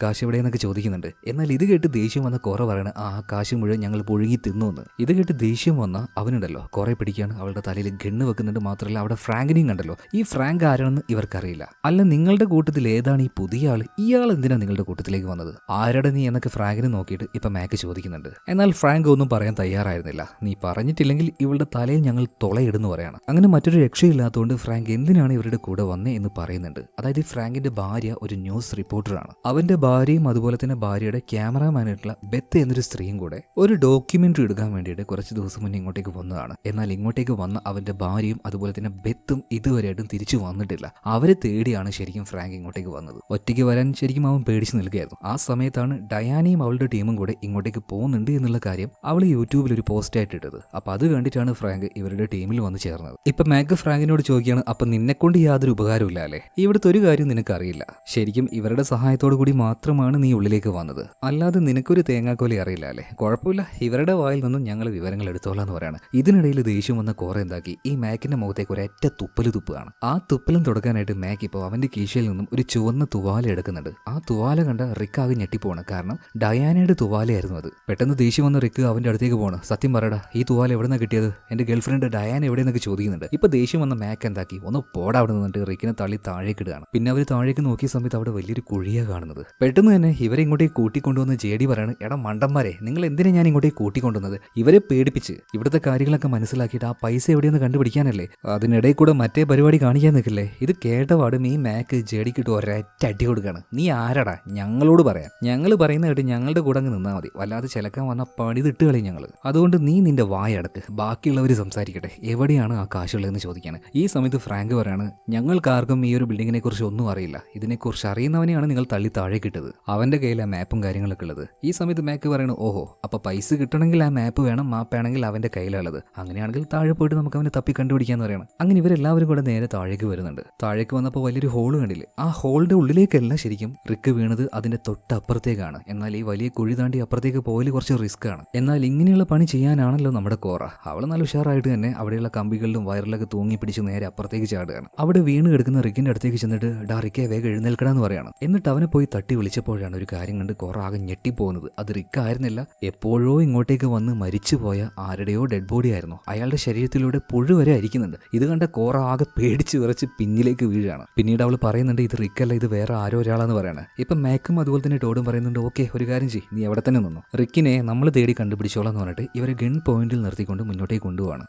കാശ് എവിടെയെന്നൊക്കെ ചോദിക്കുന്നുണ്ട്. എന്നാൽ ഇത് കേട്ട് ദേഷ്യം വന്ന കോറ പറയണ, ആ കാശ് മുഴുവൻ ഞങ്ങൾ പുഴുങ്ങി തിന്നു എന്ന്. ഇത് കേട്ട് ദേഷ്യം വന്ന അവനുണ്ടല്ലോ കുറെ പിടിക്കാണ്. അവളുടെ തലയിൽ ഗണ്ണ് വെക്കുന്നുണ്ട്. മാത്രമല്ല അവിടെ ഫ്രാങ്കിനെയും കണ്ടല്ലോ. ഈ ഫ്രാങ്ക് ആരാണെന്ന് ഇവർക്കറിയില്ല. അല്ല, നിങ്ങളുടെ കൂട്ടത്തിൽ ഏതാണ് ഈ പുതിയ ആള്? ഇയാൾ എന്തിനാ നിങ്ങളുടെ കൂട്ടത്തിലേക്ക് വന്നത്? ആരുടെ നീ എന്നൊക്കെ ഫ്രാങ്കിനെ നോക്കിയിട്ട് ഇപ്പൊ മാക്ക് ചോദിക്കുന്നുണ്ട്. എന്നാൽ ഫ്രാങ്ക് ഒന്നും പറയാൻ തയ്യാറായിരുന്നില്ല. നീ പറഞ്ഞിട്ടില്ലെങ്കിൽ ഇവളുടെ തലയിൽ ഞങ്ങൾ തുളയിടുന്നു പറയാണ്. അങ്ങനെ മറ്റൊരു രക്ഷയില്ലാത്തതുകൊണ്ട് ഫ്രാങ്ക് എന്തിനാണ് ഇവരുടെ കൂടെ വന്നേ എന്ന് പറയുന്നുണ്ട്. അതായത് ഫ്രാങ്കിന്റെ ഭാര്യ ഒരു ന്യൂസ് റിപ്പോർട്ടറാണ്. അവന്റെ ഭാര്യയും അതുപോലെ തന്നെ ഭാര്യയുടെ ക്യാമറാമാനായിട്ടുള്ള ബെത്ത് എന്നൊരു സ്ത്രീയും കൂടെ ഒരു ഡോക്യുമെന്ററി എടുക്കാൻ വേണ്ടിയിട്ട് കുറച്ച് ദിവസം മുന്നേ ഇങ്ങോട്ടേക്ക് വന്നതാണ്. എന്നാൽ ഇങ്ങോട്ടേക്ക് വന്ന അവന്റെ ഭാര്യയും അതുപോലെ തന്നെ ബെത്തും ഇതുവരെയായിട്ടും തിരിച്ചു വന്നിട്ടില്ല. അവരെ തേടിയാണ് ശരിക്കും ഫ്രാങ്ക് ഇങ്ങോട്ടേക്ക് വന്നത്. ഒറ്റയ്ക്ക് വരാൻ ശരിക്കും അവൻ പേടിച്ച് നിൽക്കുകയായിരുന്നു. ആ സമയത്താണ് ഡയാനയും അവളുടെ ടീമും കൂടെ ഇങ്ങോട്ടേക്ക് പോകുന്നുണ്ട് എന്നുള്ള കാര്യം അവൾ യൂട്യൂബിൽ ഒരു പോസ്റ്റ് ആയിട്ട് ഇട്ടത്. അപ്പൊ അത് കണ്ടിട്ടാണ് ഫ്രാങ്ക് ഇവരുടെ ടീമിൽ വന്ന് ചേർന്നത്. ഇപ്പൊ മാക്ക് ഫ്രാങ്കിനോട് ചോദിക്കുകയാണ്, അപ്പൊ നിന്നെക്കൊണ്ട് യാതൊരു ഉപകാരമില്ല അല്ലേ? ഇവിടുത്തെ ഒരു കാര്യം നിനക്കറിയില്ല. ശരിക്കും ഇവരുടെ സഹായത്തോടു കൂടി മാത്രമാണ് നീ ഉള്ളിലേക്ക് വന്നത്. അല്ലാതെ നിനക്കൊരു തേങ്ങാക്കോലി അറിയില്ല അല്ലേ? കുഴപ്പമില്ല, ഇവരുടെ വായിൽ നിന്നും ഞങ്ങൾ വിവരങ്ങൾ എടുത്തോളാം എന്ന് പറയാണ്. ഇതിനിടയിൽ ദേഷ്യം വന്ന കോറ എന്താക്കി ഈ മാക്കിന്റെ മുഖത്തേക്ക് ഒരൊറ്റ തുപ്പല് തുപ്പുകയാണ്. ആ തുപ്പലും തുടക്കാനായിട്ട് മാക്ക് ഇപ്പോൾ അവന്റെ കീശയിൽ നിന്നും ഒരു ചുവന്ന തുവാല എടുക്കുന്നുണ്ട്. ആ തുവാല കണ്ട റിക്ക് ആകെ ഞെട്ടിപ്പോണ്. കാരണം ഡയാനയുടെ തുവാലയായിരുന്നു അത്. പെട്ടെന്ന് ദേഷ്യം വന്ന റിക്ക് അവന്റെ അടുത്തേക്ക് പോണ്. സത്യം പറയടാ, ഈ തുവാല എവിടെന്നാ കിട്ടിയത്? എന്റെ ഗേൾഫ്രണ്ട് ഡയാന എവിടെയെന്നൊക്കെ ചോദിക്കുന്നുണ്ട്. ഇപ്പൊ ദേഷ്യം വന്ന മാക്ക് എന്താക്കി, ഒന്ന് പോടാ അവിടെ നിന്നിട്ട് റിക്കിനെ തള്ളി താഴേക്ക് ഇടുകയാണ്. പിന്നെ അവർ താഴേക്ക് നോക്കിയ സമയത്ത് അവിടെ വലിയൊരു കുഴിയാ കാണുന്നത്. പെട്ടെന്ന് തന്നെ ഇവരെ ഇങ്ങോട്ടേക്ക് കൂട്ടിക്കൊണ്ടുവന്ന് ജേഡി പറയാണ്, എടാ മണ്ടന്മാരെ, നിങ്ങൾ എന്തിനാ ഞാൻ ഇങ്ങോട്ടേക്ക് കൂട്ടിക്കൊണ്ടുവന്നത്? ഇവരെ പേടിപ്പിച്ച് ഇവിടുത്തെ കാര്യങ്ങളൊക്കെ മനസ്സിലാക്കിയിട്ട് ആ പൈസ എവിടെയെന്ന് കണ്ടുപിടിക്കാനല്ലേ? അതിനിടയിൽ കൂടെ മറ്റേ പരിപാടി കാണിക്കാൻ നിൽക്കില്ലേ? ഇത് കേട്ടപാടും ഈ മാക്ക് ജേഡിക്കിട്ട് ഒരൊറ്റ അടി കൊടുക്കുകയാണ്. നീ ആരടാ? ഞങ്ങളോട് പറയാം. ഞങ്ങൾ പറയുന്ന കേട്ട് ഞങ്ങളുടെ കൂടെ അങ്ങ് നിന്നാൽ മതി. വല്ലാതെ ചിലക്കാൻ വന്ന പണിതിട്ട് കളയും ഞങ്ങൾ. അതുകൊണ്ട് നീ നിന്റെ വായടക്ക്, ബാക്കിയുള്ളവർ സംസാരിക്കട്ടെ. എവിടെയാണ് ആ കാശുള്ളതെന്ന് ചോദിക്കാണ്. ഈ സമയത്ത് ഫ്രാങ്ക് പറയാണ്, ഞങ്ങൾക്കാർക്കും ഈ ഒരു ബിൽഡിങ്ങിനെ കുറിച്ച് ഒന്നും അറിയില്ല. ഇതിനെക്കുറിച്ച് അറിയുന്നവനെയാണ് നിങ്ങൾ തള്ളി താഴെ കിട്ടത്. അവന്റെ കയ്യിൽ ആ മാപ്പും കാര്യങ്ങളൊക്കെ ഉള്ളത്. ഈ സമയത്ത് മാക്ക് പറയണു, ഓഹോ, അപ്പൊ പൈസ കിട്ടണമെങ്കിൽ ആ മാപ്പ് വേണം, മാപ്പാണെങ്കിൽ അവന്റെ കയ്യിലുള്ളത്. അങ്ങനെയാണെങ്കിൽ താഴെ പോയിട്ട് നമുക്ക് അവനെ തപ്പി കണ്ടുപിടിക്കാന്ന് പറയണം. അങ്ങനെ ഇവരെല്ലാവരും കൂടെ നേരെ താഴേക്ക് വരുന്നുണ്ട്. താഴേക്ക് വന്നപ്പോൾ വലിയൊരു ഹോള് കണ്ടില്ലേ? ആ ഹോളിന്റെ ഉള്ളിലേക്കല്ല ശരിക്കും റിക്ക് വീണത്, അതിന്റെ തൊട്ടപ്പുറത്തേക്കാണ്. എന്നാൽ ഈ വലിയ കുഴി താണ്ടി അപ്പുറത്തേക്ക് പോയാൽ കുറച്ച് റിസ്ക് ആണ്. എന്നാൽ ഇങ്ങനെയുള്ള പണി ചെയ്യാനാണല്ലോ നമ്മുടെ കോറ. അവൾ നല്ല ഉഷാറായിട്ട് തന്നെ അവിടെയുള്ള കമ്പികളിലും വയറിലൊക്കെ തൂങ്ങി പിടിച്ച് നേരെ അപ്പുറത്തേക്ക് ചാടുകയാണ്. അവിടെ വീണ് കിടക്കുന്ന റിക്കിന്റെ അടുത്തേക്ക് ചെന്നിട്ട്, ഡാ റിക്കെ, വേഗം എഴുന്നേൽക്കണമെന്ന് പറയാണ്. എന്നിട്ട് അവനെ പോയി തട്ടി വിളിച്ചപ്പോഴാണ് ഒരു കാര്യം കണ്ട് കോറ ആകെ ഞെട്ടിപ്പോകുന്നത്. അത് റിക്ക് ആയിരുന്നില്ല, എപ്പോഴോ ഇങ്ങോട്ടേക്ക് വന്ന് മരിച്ചുപോയ ആരുടെയോ ഡെഡ് ബോഡി ആയിരുന്നു. അയാളുടെ ശരീരത്തിലൂടെ പുഴു വരെ അരിക്കുന്നുണ്ട്. ഇത് കണ്ട കോറ ആകെ പേടിച്ച് വിറച്ച് പിന്നിലേക്ക് വീഴാണ്. പിന്നീട് അവൾ പറയുന്നുണ്ട്, ഇത് റിക്കല്ല, ഇത് വേറെ ആരോ ഒരാളാന്ന് പറയാണ്. ഇപ്പൊ മാക്കും അതുപോലെ തന്നെ ടോഡും പറയുന്നുണ്ട്, ഓക്കെ, ഒരു കാര്യം ചെയ്യ്, നീ എവിടെ തന്നെ നിന്നു, റിക്കിനെ നമ്മൾ തേടി കണ്ടുപിടിച്ചോളാം എന്ന് പറഞ്ഞിട്ട് ഇവരെ ഗൺ പോയിന്റിൽ നിർത്തിക്കൊണ്ട് മുന്നോട്ടേക്ക് കൊണ്ടുപോവാണ്.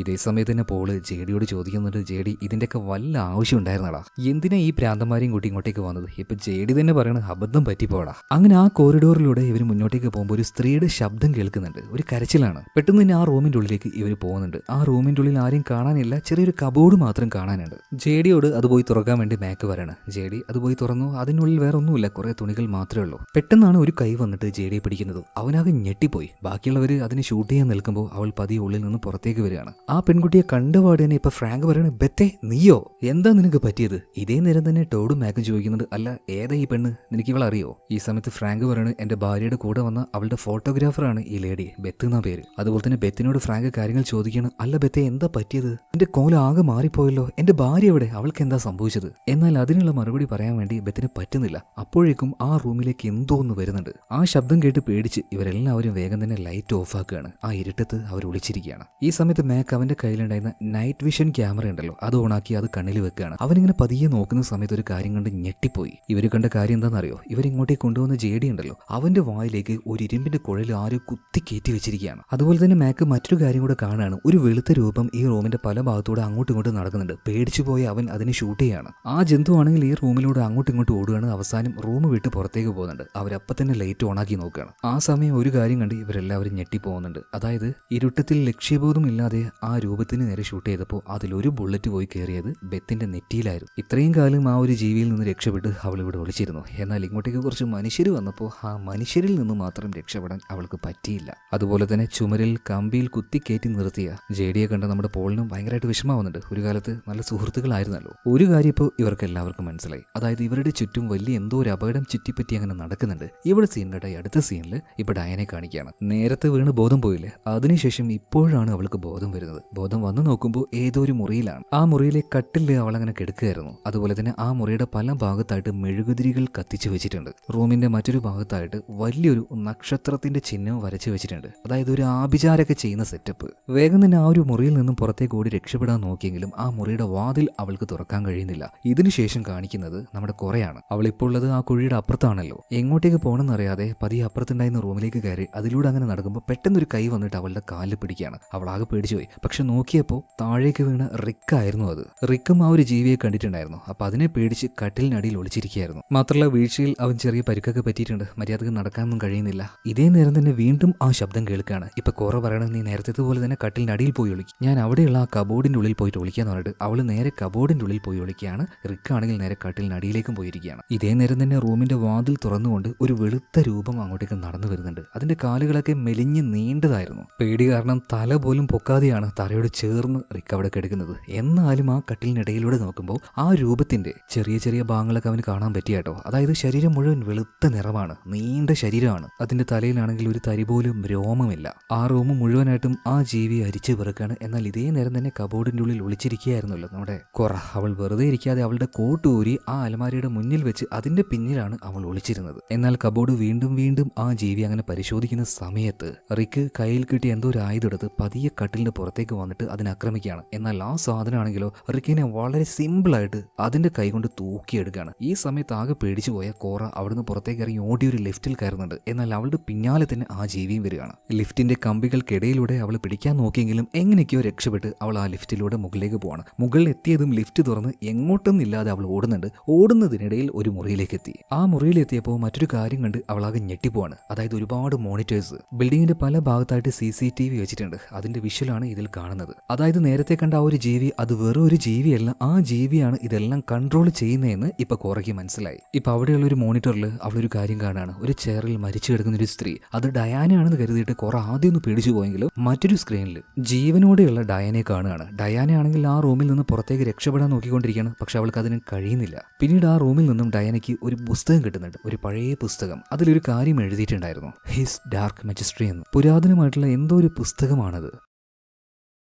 ഇതേ സമയത്ത് തന്നെ പോള് ജേഡിയോട് ചോദിക്കുന്നുണ്ട്, ജേഡി, ഇതിൻ്റെയൊക്കെ വല്ല ആവശ്യം ഉണ്ടായിരുന്നടാ? എന്തിനാ ഈ പ്രാന്തന്മാരെയും കൂട്ടി ഇങ്ങോട്ടേക്ക് വന്നത്? ഇപ്പൊ ജേഡി തന്നെ പറയണ, അബദ്ധം പറ്റിപ്പോടാ. അങ്ങനെ ആ കോറിഡോറിലൂടെ ഇവർ മുന്നോട്ടേക്ക് പോകുമ്പോൾ ഒരു സ്ത്രീയുടെ ശബ്ദം കേൾക്കുന്നുണ്ട്. ഒരു കരച്ചിലാണ്. പെട്ടെന്ന് തന്നെ ആ റൂമിന്റെ ഉള്ളിലേക്ക് ഇവർ പോകുന്നുണ്ട്. ആ റൂമിന്റെ ഉള്ളിൽ ആരെയും കാണാനില്ല, ചെറിയൊരു കബോർഡ് മാത്രം കാണാനുണ്ട്. ജേഡിയോട് അത് പോയി തുറക്കാൻ വേണ്ടി മാക്ക് പറയണം. ജേഡി അത് പോയി തുറന്നു. അതിനുള്ളിൽ വേറെ ഒന്നുമില്ല, കുറെ തുണികൾ മാത്രമേ ഉള്ളൂ. പെട്ടെന്നാണ് ഒരു കൈ വന്നിട്ട് ജേഡിയെ പിടിക്കുന്നത്. അവനാകെ ഞെട്ടിപ്പോയി. ബാക്കിയുള്ളവർ അതിനെ ഷൂട്ട് ചെയ്യാൻ നിൽക്കുമ്പോൾ അവൾ പതിയെ ഉള്ളിൽ നിന്ന് പുറത്തേക്ക് വരികയാണ്. ആ പെൺകുട്ടിയെ കണ്ടുപാട് തന്നെ ഇപ്പൊ ഫ്രാങ്ക് പറയണ, ബെത്തെ, നീയോ? എന്താ നിനക്ക് പറ്റിയത്? ഇതേ നേരം തന്നെ ടോഡും മാക്കും ചോദിക്കുന്നുണ്ട്, അല്ല, ഏതാ ഈ പെണ്ണ്? നിനക്ക് ഇവൾ അറിയോ? ഈ സമയത്ത് ഫ്രാങ്ക് പറയണ, എന്റെ ഭാര്യയുടെ കൂടെ വന്ന അവളുടെ ഫോട്ടോഗ്രാഫറാണ് ഈ ലേഡി, ബെത്ത് എന്നാ പേര്. അതുപോലെ തന്നെ ബെത്തിനോട് ഫ്രാങ്ക് കാര്യങ്ങൾ ചോദിക്കണം. അല്ല ബെത്തെ, എന്താ പറ്റിയത്? എന്റെ കോല ആകെ മാറിപ്പോയല്ലോ, എന്റെ ഭാര്യ എവിടെ? അവൾക്ക് എന്താ സംഭവിച്ചത്? എന്നാൽ അതിനുള്ള മറുപടി പറയാൻ വേണ്ടി ബെത്തിന് പറ്റുന്നില്ല. അപ്പോഴേക്കും ആ റൂമിലേക്ക് എന്തോ ഒന്ന് വരുന്നുണ്ട്. ആ ശബ്ദം കേട്ട് പേടിച്ച് ഇവരെല്ലാവരും വേഗം തന്നെ ലൈറ്റ് ഓഫ് ആക്കുകയാണ്. ആ ഇരുട്ടത്ത് അവർ ഒളിച്ചിരിക്കുകയാണ്. ഈ സമയത്ത് മാക്ക് മാക് അവന്റെ കയ്യിലുണ്ടായിരുന്ന നൈറ്റ് വിഷൻ ക്യാമറ ഉണ്ടല്ലോ അത് ഓണാക്കി അത് കണ്ണിൽ വെക്കുകയാണ്. അവനിങ്ങനെ പതിയെ നോക്കുന്ന സമയത്ത് ഒരു കാര്യം കണ്ട് ഞെട്ടിപ്പോയി. ഇവർ കണ്ട കാര്യം എന്താണെന്നറിയോ? ഇവരിങ്ങോട്ടേക്ക് കൊണ്ടുവന്ന ജേഡി ഉണ്ടല്ലോ അവന്റെ വായിലേക്ക് ഒരു ഇരുമ്പിന്റെ കുഴൽ ആരോ കുത്തി കയറ്റി വെച്ചിരിക്കുകയാണ്. അതുപോലെ തന്നെ മാക്ക് മറ്റൊരു കാര്യം കൂടെ കാണാണ്. ഒരു വെളുത്ത രൂപം ഈ റൂമിന്റെ പല ഭാഗത്തൂടെ അങ്ങോട്ടും ഇങ്ങോട്ടും നടക്കുന്നുണ്ട്. പേടിച്ചു പോയി അവൻ അതിനെ ഷൂട്ട് ചെയ്യാണ്. ആ ജന്തു ആണെങ്കിൽ ഈ റൂമിലൂടെ അങ്ങോട്ടും ഇങ്ങോട്ടും ഓടുകയാണ്. അവസാനം റൂം വിട്ട് പുറത്തേക്ക് പോകുന്നുണ്ട്. അവരപ്പം തന്നെ ലൈറ്റ് ഓണാക്കി നോക്കുകയാണ്. ആ സമയം ഒരു കാര്യം കണ്ട് ഇവരെല്ലാവരും ഞെട്ടിപ്പോകുന്നുണ്ട്. അതായത് ഇരുട്ടത്തിൽ ലക്ഷ്യബോധം ഇല്ലാതെ ആ രൂപത്തിന് നേരെ ഷൂട്ട് ചെയ്തപ്പോൾ അതിലൊരു ബുള്ളറ്റ് പോയി കയറിയത് ബെത്തിന്റെ നെറ്റിയിലായിരുന്നു. ഇത്രയും കാലം ആ ഒരു ജീവിയിൽ നിന്ന് രക്ഷപ്പെട്ട് അവൾ ഇവിടെ ഒളിച്ചിരുന്നു. എന്നാൽ ഇങ്ങോട്ടേക്ക് കുറച്ച് മനുഷ്യർ വന്നപ്പോൾ ആ മനുഷ്യരിൽ നിന്ന് മാത്രം രക്ഷപ്പെടാൻ അവൾക്ക് പറ്റിയില്ല. അതുപോലെ തന്നെ ചുമരിൽ കമ്പിയിൽ കുത്തിക്കയറ്റി നിർത്തിയ ജേഡിയെ കണ്ട നമ്മുടെ പോളിനും ഭയങ്കരമായിട്ട് വിഷമാവുന്നുണ്ട്. ഒരു കാലത്ത് നല്ല സുഹൃത്തുക്കളായിരുന്നല്ലോ. ഒരു കാര്യം ഇപ്പോൾ ഇവർക്ക് എല്ലാവർക്കും മനസ്സിലായി. അതായത് ഇവരുടെ ചുറ്റും വലിയ എന്തോ ഒരു അപകടം ചുറ്റിപ്പറ്റി അങ്ങനെ നടക്കുന്നുണ്ട്. ഇവിടെ സീൻ കേട്ട അടുത്ത സീനിൽ ഇപ്പൊ ഡയനെ കാണിക്കുകയാണ്. നേരത്തെ വീണ് ബോധം പോയില്ലേ, അതിനുശേഷം ഇപ്പോഴാണ് അവൾക്ക് ബോധം വരുന്നത്. ബോധം വന്നു നോക്കുമ്പോൾ ഏതോ ഒരു മുറിയിലാണ്. ആ മുറിയിലെ കട്ടില് അവൾ അങ്ങനെ കിടക്കുകയായിരുന്നു. അതുപോലെ തന്നെ ആ മുറിയുടെ പല ഭാഗത്തായിട്ട് മെഴുകുതിരികൾ കത്തിച്ചു വെച്ചിട്ടുണ്ട്. റൂമിന്റെ മറ്റൊരു ഭാഗത്തായിട്ട് വലിയൊരു നക്ഷത്രത്തിന്റെ ചിഹ്നം വരച്ചു വെച്ചിട്ടുണ്ട്. അതായത് ഒരു ആഭിചാരൊക്കെ ചെയ്യുന്ന സെറ്റപ്പ്. വേഗം തന്നെ ആ ഒരു മുറിയിൽ നിന്നും പുറത്തേക്ക് ഓടി രക്ഷപ്പെടാൻ നോക്കിയെങ്കിലും ആ മുറിയുടെ വാതിൽ അവൾക്ക് തുറക്കാൻ കഴിയുന്നില്ല. ഇതിനുശേഷം കാണിക്കുന്നത് നമ്മുടെ കുറയാണ്. അവൾ ഇപ്പോൾ ഉള്ളത് ആ കുഴിയുടെ അപ്പുറത്താണല്ലോ. എങ്ങോട്ടേക്ക് പോകണമെന്നറിയാതെ പതിയെ അപ്പുറത്തുണ്ടായിരുന്ന റൂമിലേക്ക് കയറി അതിലൂടെ അങ്ങനെ നടക്കുമ്പോൾ പെട്ടെന്നൊരു കൈ വന്നിട്ട് അവളുടെ കാലിൽ പിടിക്കുകയാണ്. അവൾ ആകെ പേടിച്ചുപോയി. പക്ഷെ നോക്കിയപ്പോൾ താഴേക്ക് വീണ റിക്കായിരുന്നു അത്. റിക്കും ആ ഒരു ജീവിയെ കണ്ടിട്ടുണ്ടായിരുന്നു. അപ്പൊ അതിനെ പേടിച്ച് കട്ടിലിനടിയിൽ ഒളിച്ചിരിക്കുകയായിരുന്നു. മാത്രമല്ല വീഴ്ചയിൽ അവൻ ചെറിയ പരിക്കൊക്കെ പറ്റിയിട്ടുണ്ട്. മര്യാദക്ക് നടക്കാനൊന്നും കഴിയുന്നില്ല. ഇതേ നേരം തന്നെ വീണ്ടും ആ ശബ്ദം കേൾക്കുകയാണ്. ഇപ്പൊ കോറ പറയണത് നീ നേരത്തെ പോലെ തന്നെ കട്ടിലിനടിയിൽ പോയി ഒളിക്കും, ഞാൻ അവിടെയുള്ള ആ കബോർഡിന്റെ ഉള്ളിൽ പോയിട്ട് ഒളിക്കാന്ന് പറഞ്ഞിട്ട് അവള് നേരെ കബോർഡിന്റെ ഉള്ളിൽ പോയി ഒളിക്കുകയാണ്. റിക്കാണെങ്കിൽ നേരെ കട്ടിലിനടിയിലേക്കും പോയിരിക്കുകയാണ്. ഇതേ നേരം തന്നെ റൂമിന്റെ വാതിൽ തുറന്നുകൊണ്ട് ഒരു വെളുത്ത രൂപം അങ്ങോട്ടേക്ക് നടന്നു വരുന്നുണ്ട്. അതിന്റെ കാലുകളൊക്കെ മെലിഞ്ഞ് നീണ്ടതായിരുന്നു. പേടി കാരണം തല പോലും പൊക്കാതെയാണ് തറയോട് ചേർന്ന് റിക്ക് അവിടെ കിടക്കുന്നത്. എന്നാലും ആ കട്ടിലിനിടയിലൂടെ നോക്കുമ്പോൾ ആ രൂപത്തിന്റെ ചെറിയ ചെറിയ ഭാഗങ്ങളൊക്കെ അവന് കാണാൻ പറ്റിയാട്ടോ. അതായത് ശരീരം മുഴുവൻ വെളുത്ത നിറമാണ്, നീണ്ട ശരീരമാണ്. അതിന്റെ തലയിലാണെങ്കിൽ ഒരു തരി പോലും രോമമില്ല. ആ റൂം മുഴുവനായിട്ടും ആ ജീവി അരിച്ചു പിറക്കാണ്. എന്നാൽ ഇതേ നേരം തന്നെ കബോർഡിന്റെ ഉള്ളിൽ ഒളിച്ചിരിക്കുകയായിരുന്നല്ലോ നമ്മുടെ കൊറ. അവൾ വെറുതെ ഇരിക്കാതെ അവളുടെ കോട്ട് ഊരി ആ അലമാരയുടെ മുന്നിൽ വെച്ച് അതിന്റെ പിന്നിലാണ് അവൾ ഒളിച്ചിരുന്നത്. എന്നാൽ കബോർഡ് വീണ്ടും വീണ്ടും ആ ജീവി അങ്ങനെ പരിശോധിക്കുന്ന സമയത്ത് റിക്ക് കയ്യിൽ കിട്ടിയ എന്തോ ഒരു ആയുധം എടുത്ത് പതിയെ കട്ടിലിന്റെ പുറത്തേക്ക് വന്നിട്ട് അതിനെ ആക്രമിക്കുകയാണ്. എന്നാൽ ആ സാധനമാണെങ്കിലോ റിക്കിനെ വളരെ സിമ്പിളായിട്ട് അതിന്റെ കൈ കൊണ്ട് തൂക്കിയെടുക്കുകയാണ്. ഈ സമയത്ത് ആകെ പേടിച്ചു പോയ കോറ അവിടുന്ന് പുറത്തേക്ക് ഇറങ്ങി ഓടി ഒരു ലിഫ്റ്റിൽ കയറുന്നുണ്ട്. എന്നാൽ അവളുടെ പിന്നാലെ തന്നെ ആ ജീവിയും വരികയാണ്. ലിഫ്റ്റിന്റെ കമ്പികൾക്കിടയിലൂടെ അവൾ പിടിക്കാൻ നോക്കിയെങ്കിലും എങ്ങനെയൊക്കെയോ രക്ഷപ്പെട്ട് അവൾ ആ ലിഫ്റ്റിലൂടെ മുകളിലേക്ക് പോവാണ്. മുകളിൽ എത്തിയതും ലിഫ്റ്റ് തുറന്ന് എങ്ങോട്ടൊന്നില്ലാതെ അവൾ ഓടുന്നുണ്ട്. ഓടുന്നതിനിടയിൽ ഒരു മുറിയിലേക്ക് എത്തി. ആ മുറിയിലെത്തിയപ്പോൾ മറ്റൊരു കാര്യം കണ്ട് അവളാകെ ഞെട്ടിപ്പോവാണ്. അതായത് ഒരുപാട് മോണിറ്റേഴ്സ് ബിൽഡിങ്ങിന്റെ പല ഭാഗത്തായിട്ട് CCTV വെച്ചിട്ടുണ്ട്. അതിന്റെ വിഷ്വലാണ് ഇതിൽ കാണുന്നത്. അതായത് നേരത്തെ കണ്ട ആ ഒരു ജീവി അത് വെറും ഒരു ജീവിയല്ല, ആ ജീവിയാണ് ഇതെല്ലാം കൺട്രോൾ ചെയ്യുന്നതെന്ന് ഇപ്പൊ കോറയ്ക്ക് മനസ്സിലായി. ഇപ്പൊ അവിടെയുള്ള ഒരു മോണിറ്ററിൽ അവളൊരു കാര്യം കാണാണ്. ഒരു ചെയറിൽ മരിച്ചു കിടക്കുന്ന ഒരു സ്ത്രീ. അത് ഡയാനയാണെന്ന് കരുതിയിട്ട് കോറ ആദ്യം ഒന്ന് പേടിച്ചു പോയെങ്കിലും മറ്റൊരു സ്ക്രീനിൽ ജീവനോടെയുള്ള ഡയാനെ കാണുകയാണ്. ഡയാനയാണെങ്കിൽ ആ റൂമിൽ നിന്ന് പുറത്തേക്ക് രക്ഷപ്പെടാൻ നോക്കിക്കൊണ്ടിരിക്കുകയാണ്. പക്ഷെ അവൾക്ക് അതിന് കഴിയുന്നില്ല. പിന്നീട് ആ റൂമിൽ നിന്നും ഡയാനയ്ക്ക് ഒരു പുസ്തകം കിട്ടുന്നുണ്ട്. ഒരു പഴയ പുസ്തകം. അതിലൊരു കാര്യം എഴുതിയിട്ടുണ്ടായിരുന്നു, ഹിസ് ഡാർക്ക് മജസ്ട്രി എന്ന്. പുരാതനമായിട്ടുള്ള എന്തോ ഒരു പുസ്തകമാണത്.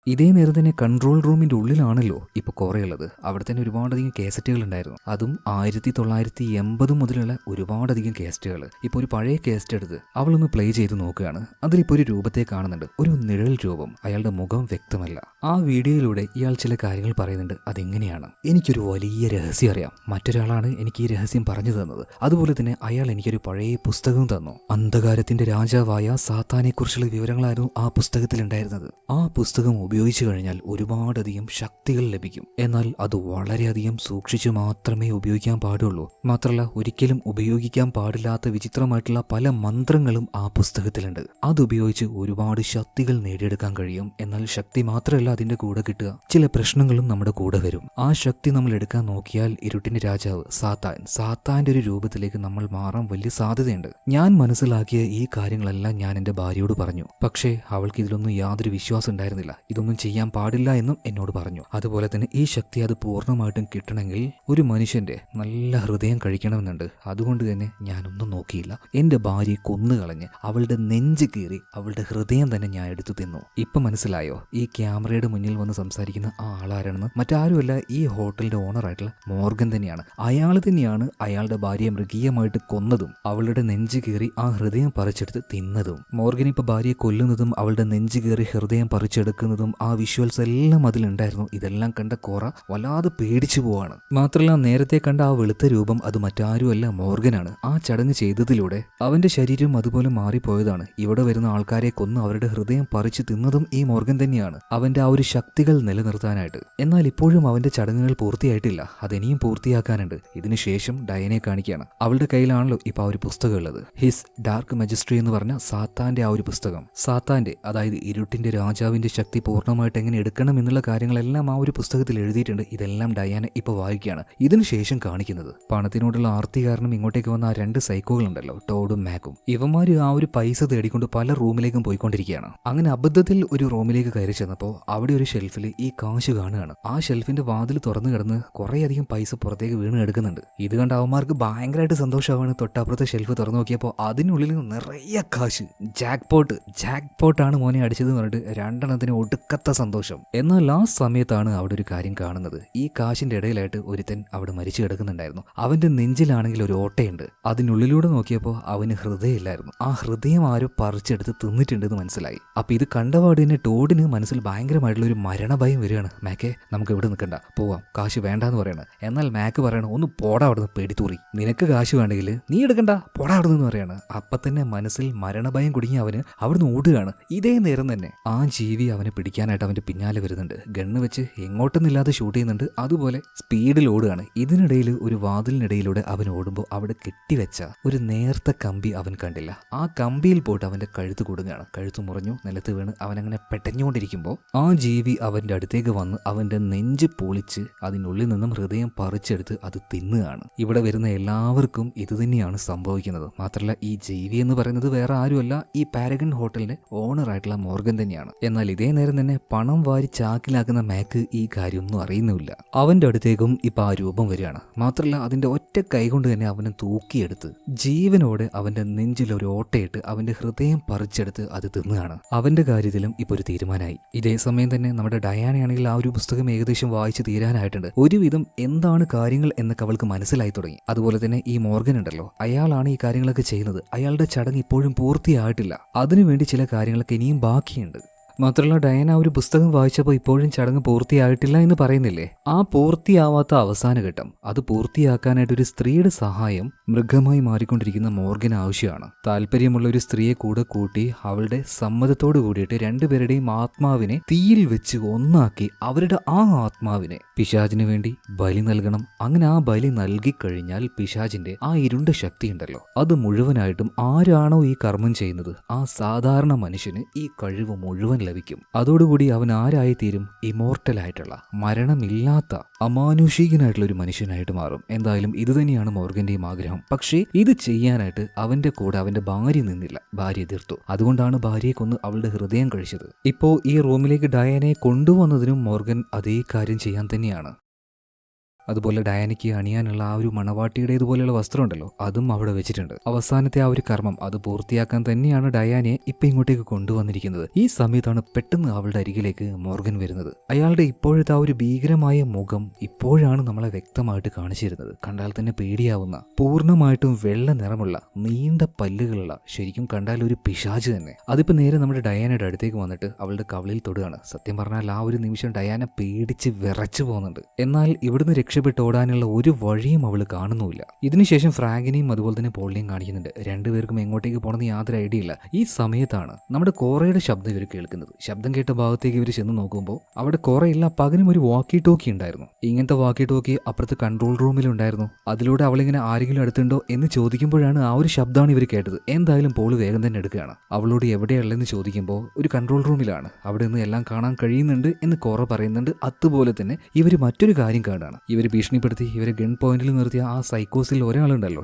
ഇതേ നേരം തന്നെ കൺട്രോൾ റൂമിന്റെ ഉള്ളിലാണല്ലോ ഇപ്പൊ കോറയുള്ളത്. അവിടെ തന്നെ ഒരുപാടധികം കേസറ്റുകൾ ഉണ്ടായിരുന്നു. അതും 1980 മുതലുള്ള ഒരുപാടധികം കേസറ്റുകൾ. ഇപ്പൊ ഒരു പഴയ കേസറ്റ് എടുത്ത് അവളൊന്ന് പ്ലേ ചെയ്ത് നോക്കുകയാണ്. അതിലിപ്പോ ഒരു രൂപത്തെ കാണുന്നുണ്ട്, ഒരു നിഴൽ രൂപം. അയാളുടെ മുഖം വ്യക്തമല്ല. ആ വീഡിയോയിലൂടെ ഇയാൾ ചില കാര്യങ്ങൾ പറയുന്നുണ്ട്. അതെങ്ങനെയാണ്? എനിക്കൊരു വലിയ രഹസ്യം അറിയാം, മറ്റൊരാളാണ് എനിക്ക് ഈ രഹസ്യം പറഞ്ഞു തന്നത്. അതുപോലെ തന്നെ അയാൾ എനിക്കൊരു പഴയ പുസ്തകവും തന്നു. അന്ധകാരത്തിന്റെ രാജാവായ സാത്താനെ കുറിച്ചുള്ള വിവരങ്ങളായിരുന്നു ആ പുസ്തകത്തിൽ ഉണ്ടായിരുന്നത്. ആ പുസ്തകം ഉപയോഗിച്ചു കഴിഞ്ഞാൽ ഒരുപാടധികം ശക്തികൾ ലഭിക്കും. എന്നാൽ അത് വളരെയധികം സൂക്ഷിച്ചു മാത്രമേ ഉപയോഗിക്കാൻ പാടുള്ളൂ. മാത്രമല്ല ഒരിക്കലും ഉപയോഗിക്കാൻ പാടില്ലാത്ത വിചിത്രമായിട്ടുള്ള പല മന്ത്രങ്ങളും ആ പുസ്തകത്തിലുണ്ട്. അതുപയോഗിച്ച് ഒരുപാട് ശക്തികൾ നേടിയെടുക്കാൻ കഴിയും. എന്നാൽ ശക്തി മാത്രമല്ല അതിന്റെ കൂടെ കിട്ടുക, ചില പ്രശ്നങ്ങളും നമ്മുടെ കൂടെ വരും. ആ ശക്തി നമ്മൾ എടുക്കാൻ നോക്കിയാൽ ഇരുട്ടിന്റെ രാജാവ് സാത്താന്റെ ഒരു രൂപത്തിലേക്ക് നമ്മൾ മാറാൻ വലിയ സാധ്യതയുണ്ട്. ഞാൻ മനസ്സിലാക്കിയ ഈ കാര്യങ്ങളെല്ലാം ഞാൻ എന്റെ ഭാര്യയോട് പറഞ്ഞു. പക്ഷേ അവൾക്ക് ഇതിലൊന്നും യാതൊരു വിശ്വാസം ഉണ്ടായിരുന്നില്ല. ഇതൊന്നും ചെയ്യാൻ പാടില്ല എന്നും എന്നോട് പറഞ്ഞു. അതുപോലെ തന്നെ ഈ ശക്തി അത് പൂർണ്ണമായിട്ടും കിട്ടണമെങ്കിൽ ഒരു മനുഷ്യന്റെ നല്ല ഹൃദയം കഴിക്കണമെന്നുണ്ട്. അതുകൊണ്ട് തന്നെ ഞാനൊന്നും നോക്കിയില്ല, എന്റെ ഭാര്യയെ കൊന്നുകളഞ്ഞ് അവളുടെ നെഞ്ച് കീറി അവളുടെ ഹൃദയം തന്നെ ഞാൻ എടുത്തു തിന്നു. ഇപ്പൊ മനസ്സിലായോ ഈ ക്യാമറയുടെ മുന്നിൽ വന്ന് സംസാരിക്കുന്ന ആ ആളാരാണെന്ന്? മറ്റാരുമല്ല, ഈ ഹോട്ടലിന്റെ ഓണറായിട്ടുള്ള മോർഗൻ തന്നെയാണ്. അയാൾ തന്നെയാണ് അയാളുടെ ഭാര്യയെ മൃഗീയമായിട്ട് കൊന്നതും അവളുടെ നെഞ്ച് കീറി ആ ഹൃദയം പറിച്ചെടുത്ത് തിന്നതും. മോർഗൻ ഇപ്പൊ ഭാര്യയെ കൊല്ലുന്നതും അവളുടെ നെഞ്ച് കീറി ഹൃദയം പറിച്ചെടുക്കുന്നതും സൗണ്ടുകളും ആ വിഷ്വൽസ് എല്ലാം അതിലുണ്ടായിരുന്നു. ഇതെല്ലാം കണ്ട കോറ വല്ലാതെ പേടിച്ചു പോവാണ്. മാത്രമല്ല നേരത്തെ കണ്ട ആ വെളുത്ത രൂപം അത് മറ്റാരുമല്ല മോർഗനാണ്. ആ ചടങ്ങ് ചെയ്തതിലൂടെ അവന്റെ ശരീരം അതുപോലെ മാറിപ്പോയതാണ്. ഇവിടെ വരുന്ന ആൾക്കാരെ കൊന്ന് അവരുടെ ഹൃദയം പറിച്ചു തിന്നതും ഈ മോർഗൻ തന്നെയാണ്, അവന്റെ ആ ഒരു ശക്തികൾ നിലനിർത്താനായിട്ട്. എന്നാൽ ഇപ്പോഴും അവന്റെ ചടങ്ങുകൾ പൂർത്തിയായിട്ടില്ല, അതിനിയും പൂർത്തിയാക്കാനുണ്ട്. ഇതിനുശേഷം ഡയനെ കാണിക്കുകയാണ്. അവളുടെ കയ്യിലാണല്ലോ ഇപ്പൊ ആ ഒരു പുസ്തകം ഉള്ളത്, ഹിസ് ഡാർക്ക് മജിസ്ട്രി എന്ന് പറഞ്ഞ സാത്താന്റെ ആ ഒരു പുസ്തകം. സാത്താന്റെ, അതായത് ഇരുട്ടിന്റെ രാജാവിന്റെ ശക്തി പൂർണ്ണമായിട്ട് എങ്ങനെ എടുക്കണം എന്നുള്ള കാര്യങ്ങളെല്ലാം ആ ഒരു പുസ്തകത്തിൽ എഴുതിയിട്ടുണ്ട്. ഇതെല്ലാം ഡയാന ഇപ്പൊ വായിക്കുകയാണ്. ഇതിനുശേഷം കാണിക്കുന്നത് പണത്തിനോടുള്ള ആർത്തി കാരണം ഇങ്ങോട്ടേക്ക് വന്ന ആ 2 സൈക്കോകളുണ്ടല്ലോ, ടോഡും മാക്കും. ഇവന്മാര് ആ ഒരു പൈസ തേടിക്കൊണ്ട് പല റൂമിലേക്കും പോയിക്കൊണ്ടിരിക്കുകയാണ്. അങ്ങനെ അബദ്ധത്തിൽ ഒരു റൂമിലേക്ക് കയറി ചെന്നപ്പോൾ അവിടെ ഒരു ഷെൽഫിൽ ഈ കാശ് കാണുകയാണ്. ആ ഷെൽഫിന്റെ വാതിൽ തുറന്നു കിടന്ന് കുറേയധികം പൈസ പുറത്തേക്ക് വീണ് എടുക്കുന്നുണ്ട്. ഇത് കണ്ട അവന്മാർക്ക് ഭയങ്കരമായിട്ട് സന്തോഷമാണ്. തൊട്ടപ്പുറത്തെ ഷെൽഫ് തുറന്നു നോക്കിയപ്പോൾ അതിനുള്ളിൽ നിറയെ കാശ്. ജാക്ക്പോട്ടാണ് മോനെ അടിച്ചതെന്ന് പറഞ്ഞിട്ട് 2 ഒടുക്കത്തെ സന്തോഷം. എന്നാൽ ആ സമയത്താണ് അവിടെ ഒരു കാര്യം കാണുന്നത്. ഈ കാശിന്റെ ഇടയിലായിട്ട് ഒരുത്തൻ അവിടെ മരിച്ചു കിടക്കുന്നുണ്ടായിരുന്നു. അവന്റെ നെഞ്ചിലാണെങ്കിൽ ഒരു ഓട്ടയുണ്ട്. അതിനുള്ളിലൂടെ നോക്കിയപ്പോൾ അവന് ഹൃദയമില്ലായിരുന്നു. ആ ഹൃദയം ആരോ പറിച്ചെടുത്ത് തിന്നിട്ടുണ്ടെന്ന് മനസ്സിലായി. അപ്പൊ ഇത് കണ്ടപാട് തന്നെ ടോഡിന് മനസ്സിൽ ഭയങ്കരമായിട്ടുള്ള ഒരു മരണഭയം വരികയാണ്. മാക്കെ, നമുക്ക് ഇവിടെ നിൽക്കണ്ട, പോവാം, കാശ് വേണ്ടാന്ന് പറയണം. എന്നാൽ മാക്ക് പറയണം, ഒന്ന് പോടാ അവിടെ നിന്ന് പേടിത്തൂറി, നിനക്ക് കാശ് വേണ്ടെങ്കിൽ നീ എടുക്കണ്ട, പോടാ അവിടെ നിന്ന് പറയാണ്. അപ്പൊ തന്നെ മനസ്സിൽ മരണഭയം കുടുങ്ങി അവന് അവിടുന്ന് ഓടുകയാണ്. ഇതേ നേരം തന്നെ ആ ജീവി അവനെ പിടിക്കാനായിട്ട് അവന്റെ പിന്നാലെ വരുന്നുണ്ട്. ഗണ്ണ് വെച്ച് എങ്ങോട്ടൊന്നില്ലാതെ ഷൂട്ട് ചെയ്യുന്നുണ്ട്. അതുപോലെ സ്പീഡിൽ ഓടുകയാണ്. ഇതിനിടയിൽ ഒരു വാതിലിനിടയിലൂടെ അവൻ ഓടുമ്പോൾ അവിടെ കെട്ടിവെച്ച ഒരു നേർത്ത കമ്പി അവൻ കണ്ടില്ല. ആ കമ്പിയിൽ പോയിട്ട് അവന്റെ കഴുത്ത് കുടുങ്ങുകയാണ്. കഴുത്ത് മുറിഞ്ഞു നിലത്ത് വീണ് അവനങ്ങനെ പെട്ടഞ്ഞുകൊണ്ടിരിക്കുമ്പോൾ ആ ജീവി അവന്റെ അടുത്തേക്ക് വന്ന് അവന്റെ നെഞ്ച് പൊളിച്ച് അതിനുള്ളിൽ നിന്നും ഹൃദയം പറിച്ചെടുത്ത് അത് തിന്നുകയാണ്. ഇവിടെ വരുന്ന എല്ലാവർക്കും ഇത് തന്നെയാണ് സംഭവിക്കുന്നത്. മാത്രമല്ല ഈ ജീവി എന്ന് പറയുന്നത് വേറെ ആരുമല്ല, ഈ പാരഗൺ ഹോട്ടലിന്റെ ഓണറായിട്ടുള്ള മോർഗൻ തന്നെയാണ്. എന്നാൽ ഇതേ നേരം തന്നെ പണം വാരി ചാക്കിലാക്കുന്ന മാക്ക് ഈ കാര്യമൊന്നും അറിയുന്നില്ല. അവന്റെ അടുത്തേക്കും ഇപ്പൊ ആ രൂപം വരികയാണ്. മാത്രമല്ല അതിന്റെ ഒറ്റ കൈ കൊണ്ട് തന്നെ അവനെ തൂക്കിയെടുത്ത് ജീവനോടെ അവന്റെ നെഞ്ചിൽ ഒരു ഓട്ടയിട്ട് അവന്റെ ഹൃദയം പറിച്ചെടുത്ത് അത് തിന്നുകയാണ്. അവന്റെ കാര്യത്തിലും ഇപ്പൊ ഒരു തീരുമാനമായി. ഇതേ സമയം തന്നെ നമ്മുടെ ഡയാനയാണെങ്കിൽ ആ ഒരു പുസ്തകം ഏകദേശം വായിച്ച് തീരാനായിട്ടുണ്ട്. ഒരുവിധം എന്താണ് കാര്യങ്ങൾ എന്നൊക്കെ അവൾക്ക് മനസ്സിലായി തുടങ്ങി. അതുപോലെ തന്നെ ഈ മോർഗൻ ഉണ്ടല്ലോ, അയാളാണ് ഈ കാര്യങ്ങളൊക്കെ ചെയ്യുന്നത്. അയാളുടെ ചടങ്ങ് ഇപ്പോഴും പൂർത്തിയായിട്ടില്ല. അതിനുവേണ്ടി ചില കാര്യങ്ങളൊക്കെ ഇനിയും ബാക്കിയുണ്ട്. മാത്രമല്ല ഡയാന ഒരു പുസ്തകം വായിച്ചപ്പോൾ ഇപ്പോഴും ചടങ്ങ് പൂർത്തിയായിട്ടില്ല എന്ന് പറയുന്നില്ലേ, ആ പൂർത്തിയാവാത്ത അവസാന ഘട്ടം അത് പൂർത്തിയാക്കാനായിട്ട് ഒരു സ്ത്രീയുടെ സഹായം മൃഗമായി മാറിക്കൊണ്ടിരിക്കുന്ന മോർഗൻ ആവശ്യമാണ്. താല്പര്യമുള്ള ഒരു സ്ത്രീയെ കൂടെ കൂട്ടി അവളുടെ സമ്മതത്തോട് കൂടിയിട്ട് 2 പേരുടെയും ആത്മാവിനെ തീയിൽ വെച്ച് ഒന്നാക്കി അവരുടെ ആ ആത്മാവിനെ പിശാചിന് വേണ്ടി ബലി നൽകണം. അങ്ങനെ ആ ബലി നൽകിക്കഴിഞ്ഞാൽ പിശാചിന്റെ ആ ഇരുണ്ട ശക്തി ഉണ്ടല്ലോ, അത് മുഴുവനായിട്ടും ആരാണോ ഈ കർമ്മം ചെയ്യുന്നത് ആ സാധാരണ മനുഷ്യന് ഈ കഴിവ് മുഴുവൻ ലഭിക്കും. അതോടുകൂടി അവൻ ആരായി തീരും? ഇമോർട്ടലായിട്ടുള്ള, മരണമില്ലാത്ത, അമാനുഷികനായിട്ടുള്ള ഒരു മനുഷ്യനായിട്ട് മാറും. എന്തായാലും ഇത് തന്നെയാണ് മോർഗന്റെയും ആഗ്രഹം. പക്ഷേ ഇത് ചെയ്യാനായിട്ട് അവന്റെ കൂടെ അവന്റെ ഭാര്യ നിന്നില്ല. ഭാര്യ എതിർത്തു. അതുകൊണ്ടാണ് ഭാര്യയെ കൊന്ന് അവളുടെ ഹൃദയം കഴിച്ചത്. ഇപ്പോ ഈ റൂമിലേക്ക് ഡയാനയെ കൊണ്ടുവന്നതിനും മോർഗൻ അതേ കാര്യം ചെയ്യാൻ തന്നെയാണ്. അതുപോലെ ഡയാനയ്ക്ക് അണിയാനുള്ള ആ ഒരു മണവാട്ടിയുടേതുപോലെയുള്ള വസ്ത്രം ഉണ്ടല്ലോ, അതും അവിടെ വെച്ചിട്ടുണ്ട്. അവസാനത്തെ ആ ഒരു കർമ്മം അത് പൂർത്തിയാക്കാൻ തന്നെയാണ് ഡയാനയെ ഇപ്പൊ ഇങ്ങോട്ടേക്ക് കൊണ്ടുവന്നിരിക്കുന്നത്. ഈ സമയത്താണ് പെട്ടെന്ന് അവളുടെ അരികിലേക്ക് മോർഗൻ വരുന്നത്. അയാളുടെ ഇപ്പോഴത്തെ ആ ഒരു ഭീകരമായ മുഖം ഇപ്പോഴാണ് നമ്മളെ വ്യക്തമായിട്ട് കാണിച്ചിരുന്നത്. കണ്ടാൽ തന്നെ പേടിയാവുന്ന, പൂർണ്ണമായിട്ടും വെള്ള നിറമുള്ള നീണ്ട പല്ലുകളുള്ള, ശരിക്കും കണ്ടാൽ ഒരു പിശാച് തന്നെ. അതിപ്പോ നേരെ നമ്മുടെ ഡയാനയുടെ അടുത്തേക്ക് വന്നിട്ട് അവളുടെ കവിളിൽ തൊടുകയാണ്. സത്യം പറഞ്ഞാൽ ആ ഒരു നിമിഷം ഡയാന പേടിച്ച് വിറച്ചു പോകുന്നുണ്ട്. എന്നാൽ ഇവിടുന്ന് രക്ഷപ്പെട്ട് ഓടാനുള്ള ഒരു വഴിയും അവൾ കാണുന്നുമില്ല. ഇതിനുശേഷം ഫ്രാങ്കിനെയും അതുപോലെ തന്നെ പോളിനെയും കാണിക്കുന്നുണ്ട്. 2 പേർക്കും എങ്ങോട്ടേക്ക് പോകണമെന്ന് യാതൊരു ഐഡിയ ഇല്ല. ഈ സമയത്താണ് നമ്മുടെ കോറയുടെ ശബ്ദം ഇവർ കേൾക്കുന്നത്. ശബ്ദം കേട്ട ഭാഗത്തേക്ക് ഇവർ ചെന്ന് നോക്കുമ്പോൾ അവിടെ കോറയില്ല, പകരം ഒരു വാക്കി ടോക്കി ഉണ്ടായിരുന്നു. ഇങ്ങനത്തെ വാക്കി ടോക്കി അപ്പുറത്ത് കൺട്രോൾ റൂമിലുണ്ടായിരുന്നു. അതിലൂടെ അവളിങ്ങനെ ആരെങ്കിലും അടുത്തുണ്ടോ എന്ന് ചോദിക്കുമ്പോഴാണ് ആ ഒരു ശബ്ദമാണ് ഇവർ കേട്ടത്. എന്തായാലും പോൾ വേഗം തന്നെ എടുക്കുകയാണ്. അവളോട് എവിടെയുള്ളതെന്ന് ചോദിക്കുമ്പോൾ ഒരു കൺട്രോൾ റൂമിലാണ്, അവിടെ നിന്ന് എല്ലാം കാണാൻ കഴിയുന്നുണ്ട് എന്ന് കോറ പറയുന്നുണ്ട്. അതുപോലെ തന്നെ ഇവർ മറ്റൊരു കാര്യം കാണുകയാണ്. ഇവർ ഭീഷണിപ്പെടുത്തി ഇവരെ ഗൺ പോയിന്റിൽ നിർത്തിയ ആ സൈക്കോസിൽ ഒരാളുണ്ടല്ലോ,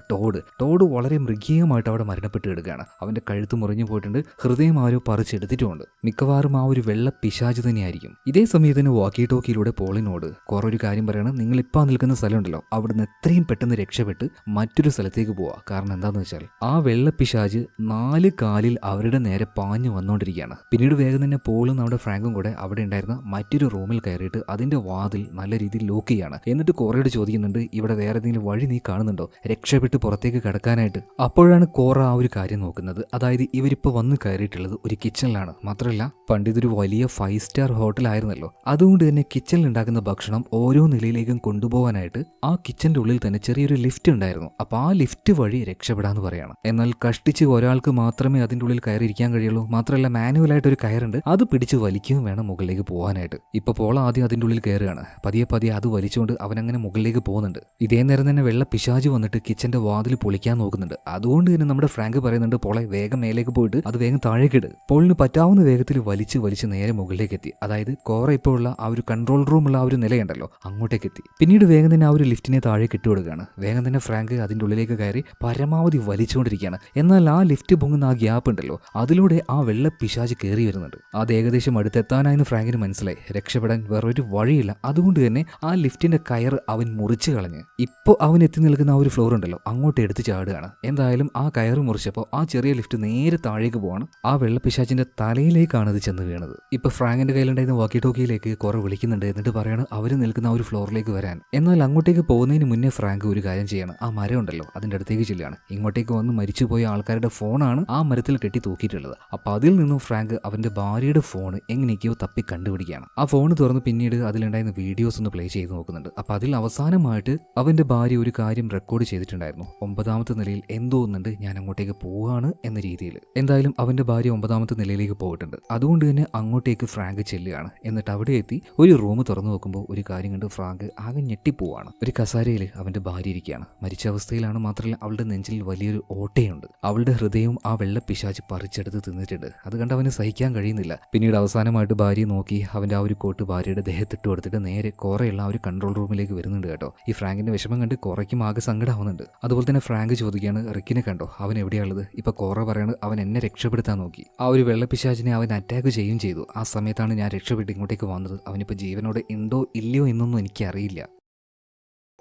ടോഡ് വളരെ മൃഗീയമായിട്ട് അവിടെ മരണപ്പെട്ട് കിടക്കുകയാണ്. അവന്റെ കഴുത്ത് മുറിഞ്ഞു പോയിട്ടുണ്ട്, ഹൃദയം ആരോ പറിച്ചെടുത്തിട്ടുമുണ്ട്. മിക്കവാറും ആ ഒരു വെള്ള പിശാച് തന്നെയായിരിക്കും. ഇതേ സമയത്തിന് വാക്കി ടോക്കിയിലൂടെ പോളിനോട് കുറെ ഒരു കാര്യം പറയണം. നിങ്ങൾ ഇപ്പം നിൽക്കുന്ന സ്ഥലമുണ്ടല്ലോ, അവിടുന്ന് എത്രയും പെട്ടെന്ന് രക്ഷപ്പെട്ട് മറ്റൊരു സ്ഥലത്തേക്ക് പോവാ. കാരണം എന്താന്ന് വെച്ചാൽ ആ വെള്ള പിശാച് 4 കാലിൽ അവരുടെ നേരെ പാഞ്ഞു വന്നുകൊണ്ടിരിക്കുകയാണ്. പിന്നീട് വേഗം തന്നെ പോളും നമ്മുടെ ഫ്രാങ്കും കൂടെ അവിടെ ഉണ്ടായിരുന്ന മറ്റൊരു റൂമിൽ കയറിയിട്ട് അതിന്റെ വാതിൽ നല്ല രീതിയിൽ ലോക്ക് ചെയ്യാണ്. എന്നിട്ട് എന്നിട്ട് കോറയോട് ചോദിക്കുന്നുണ്ട്, ഇവിടെ വേറെ ഏതെങ്കിലും വഴി നീ കാണുന്നുണ്ടോ രക്ഷപ്പെട്ട് പുറത്തേക്ക് കടക്കാനായിട്ട്? അപ്പോഴാണ് കോറ ആ ഒരു കാര്യം നോക്കുന്നത്. അതായത് ഇവരിപ്പോൾ വന്ന് കയറിയിട്ടുള്ളത് ഒരു കിച്ചണിലാണ്. മാത്രമല്ല പണ്ട് ഇതൊരു വലിയ 5 സ്റ്റാർ ഹോട്ടലായിരുന്നല്ലോ. അതുകൊണ്ട് തന്നെ കിച്ചണിൽ ഉണ്ടാക്കുന്ന ഭക്ഷണം ഓരോ നിലയിലേക്കും കൊണ്ടുപോകാനായിട്ട് ആ കിച്ചന്റെ ഉള്ളിൽ തന്നെ ചെറിയൊരു ലിഫ്റ്റ് ഉണ്ടായിരുന്നു. അപ്പോൾ ആ ലിഫ്റ്റ് വഴി രക്ഷപ്പെടാന്ന് പറയാണ്. എന്നാൽ കഷ്ടിച്ച് ഒരാൾക്ക് മാത്രമേ അതിൻ്റെ ഉള്ളിൽ കയറിയിരിക്കാൻ കഴിയുള്ളൂ. മാത്രമല്ല മാനുവലായിട്ട് ഒരു കയറുണ്ട്, അത് പിടിച്ച് വലിക്കുകയും വേണം മുകളിലേക്ക് പോകാനായിട്ട്. ഇപ്പൊ പോൾ ആദ്യം അതിൻ്റെ ഉള്ളിൽ കയറുകയാണ്. പതിയെ പതിയെ അത് വലിച്ചുകൊണ്ട് അവനങ്ങനെ മുകളിലേക്ക് പോകുന്നുണ്ട്. ഇതേ നേരം തന്നെ വെള്ള പിശാച് വന്നിട്ട് കിച്ചന്റെ വാതിൽ പൊളിക്കാൻ നോക്കുന്നുണ്ട്. അതുകൊണ്ട് തന്നെ നമ്മുടെ ഫ്രാങ്ക് പറയുന്നുണ്ട്, പോളെ വേഗം മേലേക്ക് പോയിട്ട് അത് വേഗം താഴേക്കിട്. പോളിന് പറ്റാവുന്ന വേഗത്തിൽ വലിച്ച് നേരെ മുകളിലേക്ക് എത്തി. അതായത് കോറ ഇപ്പോൾ ഉള്ള ആ ഒരു കൺട്രോൾ റൂമുള്ള ആ ഒരു നിലയുണ്ടല്ലോ, അങ്ങോട്ടേക്ക് എത്തി. പിന്നീട് വേഗം തന്നെ ആ ഒരു ലിഫ്റ്റിനെ താഴേക്ക് ഇട്ടുകൊടുക്കുകയാണ്. വേഗം തന്നെ ഫ്രാങ്ക് അതിൻ്റെ ഉള്ളിലേക്ക് കയറി പരമാവധി വലിച്ചുകൊണ്ടിരിക്കുകയാണ്. എന്നാൽ ആ ലിഫ്റ്റ് പൊങ്ങുന്ന ആ ഗ്യാപ്പ് ഉണ്ടല്ലോ, അതിലൂടെ ആ വെള്ള പിശാച് കയറി വരുന്നുണ്ട്. അത് ഏകദേശം അടുത്തെത്താനായെന്ന് ഫ്രാങ്കിന് മനസ്സിലായി. രക്ഷപ്പെടാൻ വേറൊരു വഴിയില്ല. അതുകൊണ്ട് തന്നെ ആ ലിഫ്റ്റിന്റെ കയർ അവൻ മുറിച്ചു കളഞ്ഞ് ഇപ്പോൾ അവൻ എത്തി നിൽക്കുന്ന ആ ഒരു ഫ്ലോർ ഉണ്ടല്ലോ, അങ്ങോട്ട് എടുത്ത് ചാടുകയാണ്. എന്തായാലും ആ കയറ് മുറിച്ചപ്പോൾ ആ ചെറിയ ലിഫ്റ്റ് നേരെ താഴേക്ക് പോവാണ്. ആ വെള്ള പിശാചിന്റെ തലയിലേക്കാണ് ഇത് ചെന്ന് വീണത്. ഇപ്പൊ ഫ്രാങ്കിന്റെ കയ്യിലുണ്ടായിരുന്ന വാക്കി ടോക്കിയിലേക്ക് കുറെ വിളിക്കുന്നുണ്ട്. എന്നിട്ട് പറയാണ് അവർ നിൽക്കുന്ന ആ ഒരു ഫ്ലോറിലേക്ക് വരാൻ. എന്നാൽ അങ്ങോട്ടേക്ക് പോകുന്നതിന് മുന്നേ ഫ്രാങ്ക് ഒരു കാര്യം ചെയ്യണം. ആ മരം ഉണ്ടല്ലോ അതിന്റെ അടുത്തേക്ക് ചെല്ലുകയാണ്. ഇങ്ങോട്ടേക്ക് വന്ന് മരിച്ചുപോയ ആൾക്കാരുടെ ഫോണാണ് ആ മരത്തിൽ കെട്ടി തൂക്കിയിട്ടുള്ളത്. അപ്പൊ അതിൽ നിന്നും ഫ്രാങ്ക് അവന്റെ ഭാര്യയുടെ ഫോൺ എങ്ങനെയൊക്കെയോ തപ്പി കണ്ടുപിടിക്കുകയാണ്. ആ ഫോൺ തുറന്ന് പിന്നീട് അതിലുണ്ടായിരുന്ന വീഡിയോസ് ഒന്ന് പ്ലേ ചെയ്ത് നോക്കുന്നുണ്ട്. അപ്പൊ അതിൽ അവസാനമായിട്ട് അവന്റെ ഭാര്യ ഒരു കാര്യം റെക്കോർഡ് ചെയ്തിട്ടുണ്ടായിരുന്നു. 9ാമത്തെ നിലയിൽ എന്തോ ഒന്നുണ്ട്, ഞാൻ അങ്ങോട്ടേക്ക് പോവാണ് എന്ന രീതിയിൽ. എന്തായാലും അവന്റെ ഭാര്യ 9ാമത്തെ നിലയിലേക്ക് പോയിട്ടുണ്ട്. അതുകൊണ്ട് തന്നെ അങ്ങോട്ടേക്ക് ഫ്രാങ്ക് ചെല്ലുകയാണ്. എന്നിട്ട് അവിടെ എത്തി ഒരു റൂം തുറന്നു നോക്കുമ്പോൾ ഒരു കാര്യം കണ്ട് ഫ്രാങ്ക് ആകെ ഞെട്ടിപ്പോവാണ്. ഒരു കസാരയിൽ അവന്റെ ഭാര്യ ഇരിക്കുകയാണ്. മരിച്ച അവസ്ഥയിലാണ്. മാത്രമല്ല അവളുടെ നെഞ്ചിൽ വലിയൊരു ഓട്ടയുണ്ട്. അവളുടെ ഹൃദയവും ആ വെള്ള പിശാച് പറിച്ചെടുത്ത് തിന്നിട്ടുണ്ട്. അത് കണ്ട് അവന് സഹിക്കാൻ കഴിയുന്നില്ല. പിന്നീട് അവസാനമായിട്ട് ഭാര്യയെ നോക്കി അവന്റെ ആ ഒരു കോട്ട് ഭാര്യയുടെ ദേഹത്തിട്ട് കൊടുത്തിട്ട് നേരെ കോറയുള്ള ആ ഒരു കൺട്രോൾ റൂമിലേക്ക് വരുന്നുണ്ട് കേട്ടോ. ഈ ഫ്രാങ്കിന്റെ വിഷമം കണ്ട് കോറയ്ക്കും ആകെ സങ്കടമാവുന്നുണ്ട്. അതുപോലെ തന്നെ ഫ്രാങ്ക് ചോദിക്കുകയാണ്, റിക്കിനെ കണ്ടോ, അവൻ എവിടെയുള്ളത്? ഇപ്പൊ കോറ പറയാണ്, അവൻ എന്നെ രക്ഷപ്പെടുത്താൻ നോക്കി. ആ ഒരു വെള്ളപ്പിശാചിനെ അവൻ അറ്റാക്ക് ചെയ്യുകയും ചെയ്തു. ആ സമയത്താണ് ഞാൻ രക്ഷപ്പെട്ട് ഇങ്ങോട്ടേക്ക് വന്നത്. അവനിപ്പോൾ ജീവനോടെ ഉണ്ടോ ഇല്ലയോ എന്നൊന്നും എനിക്കറിയില്ല.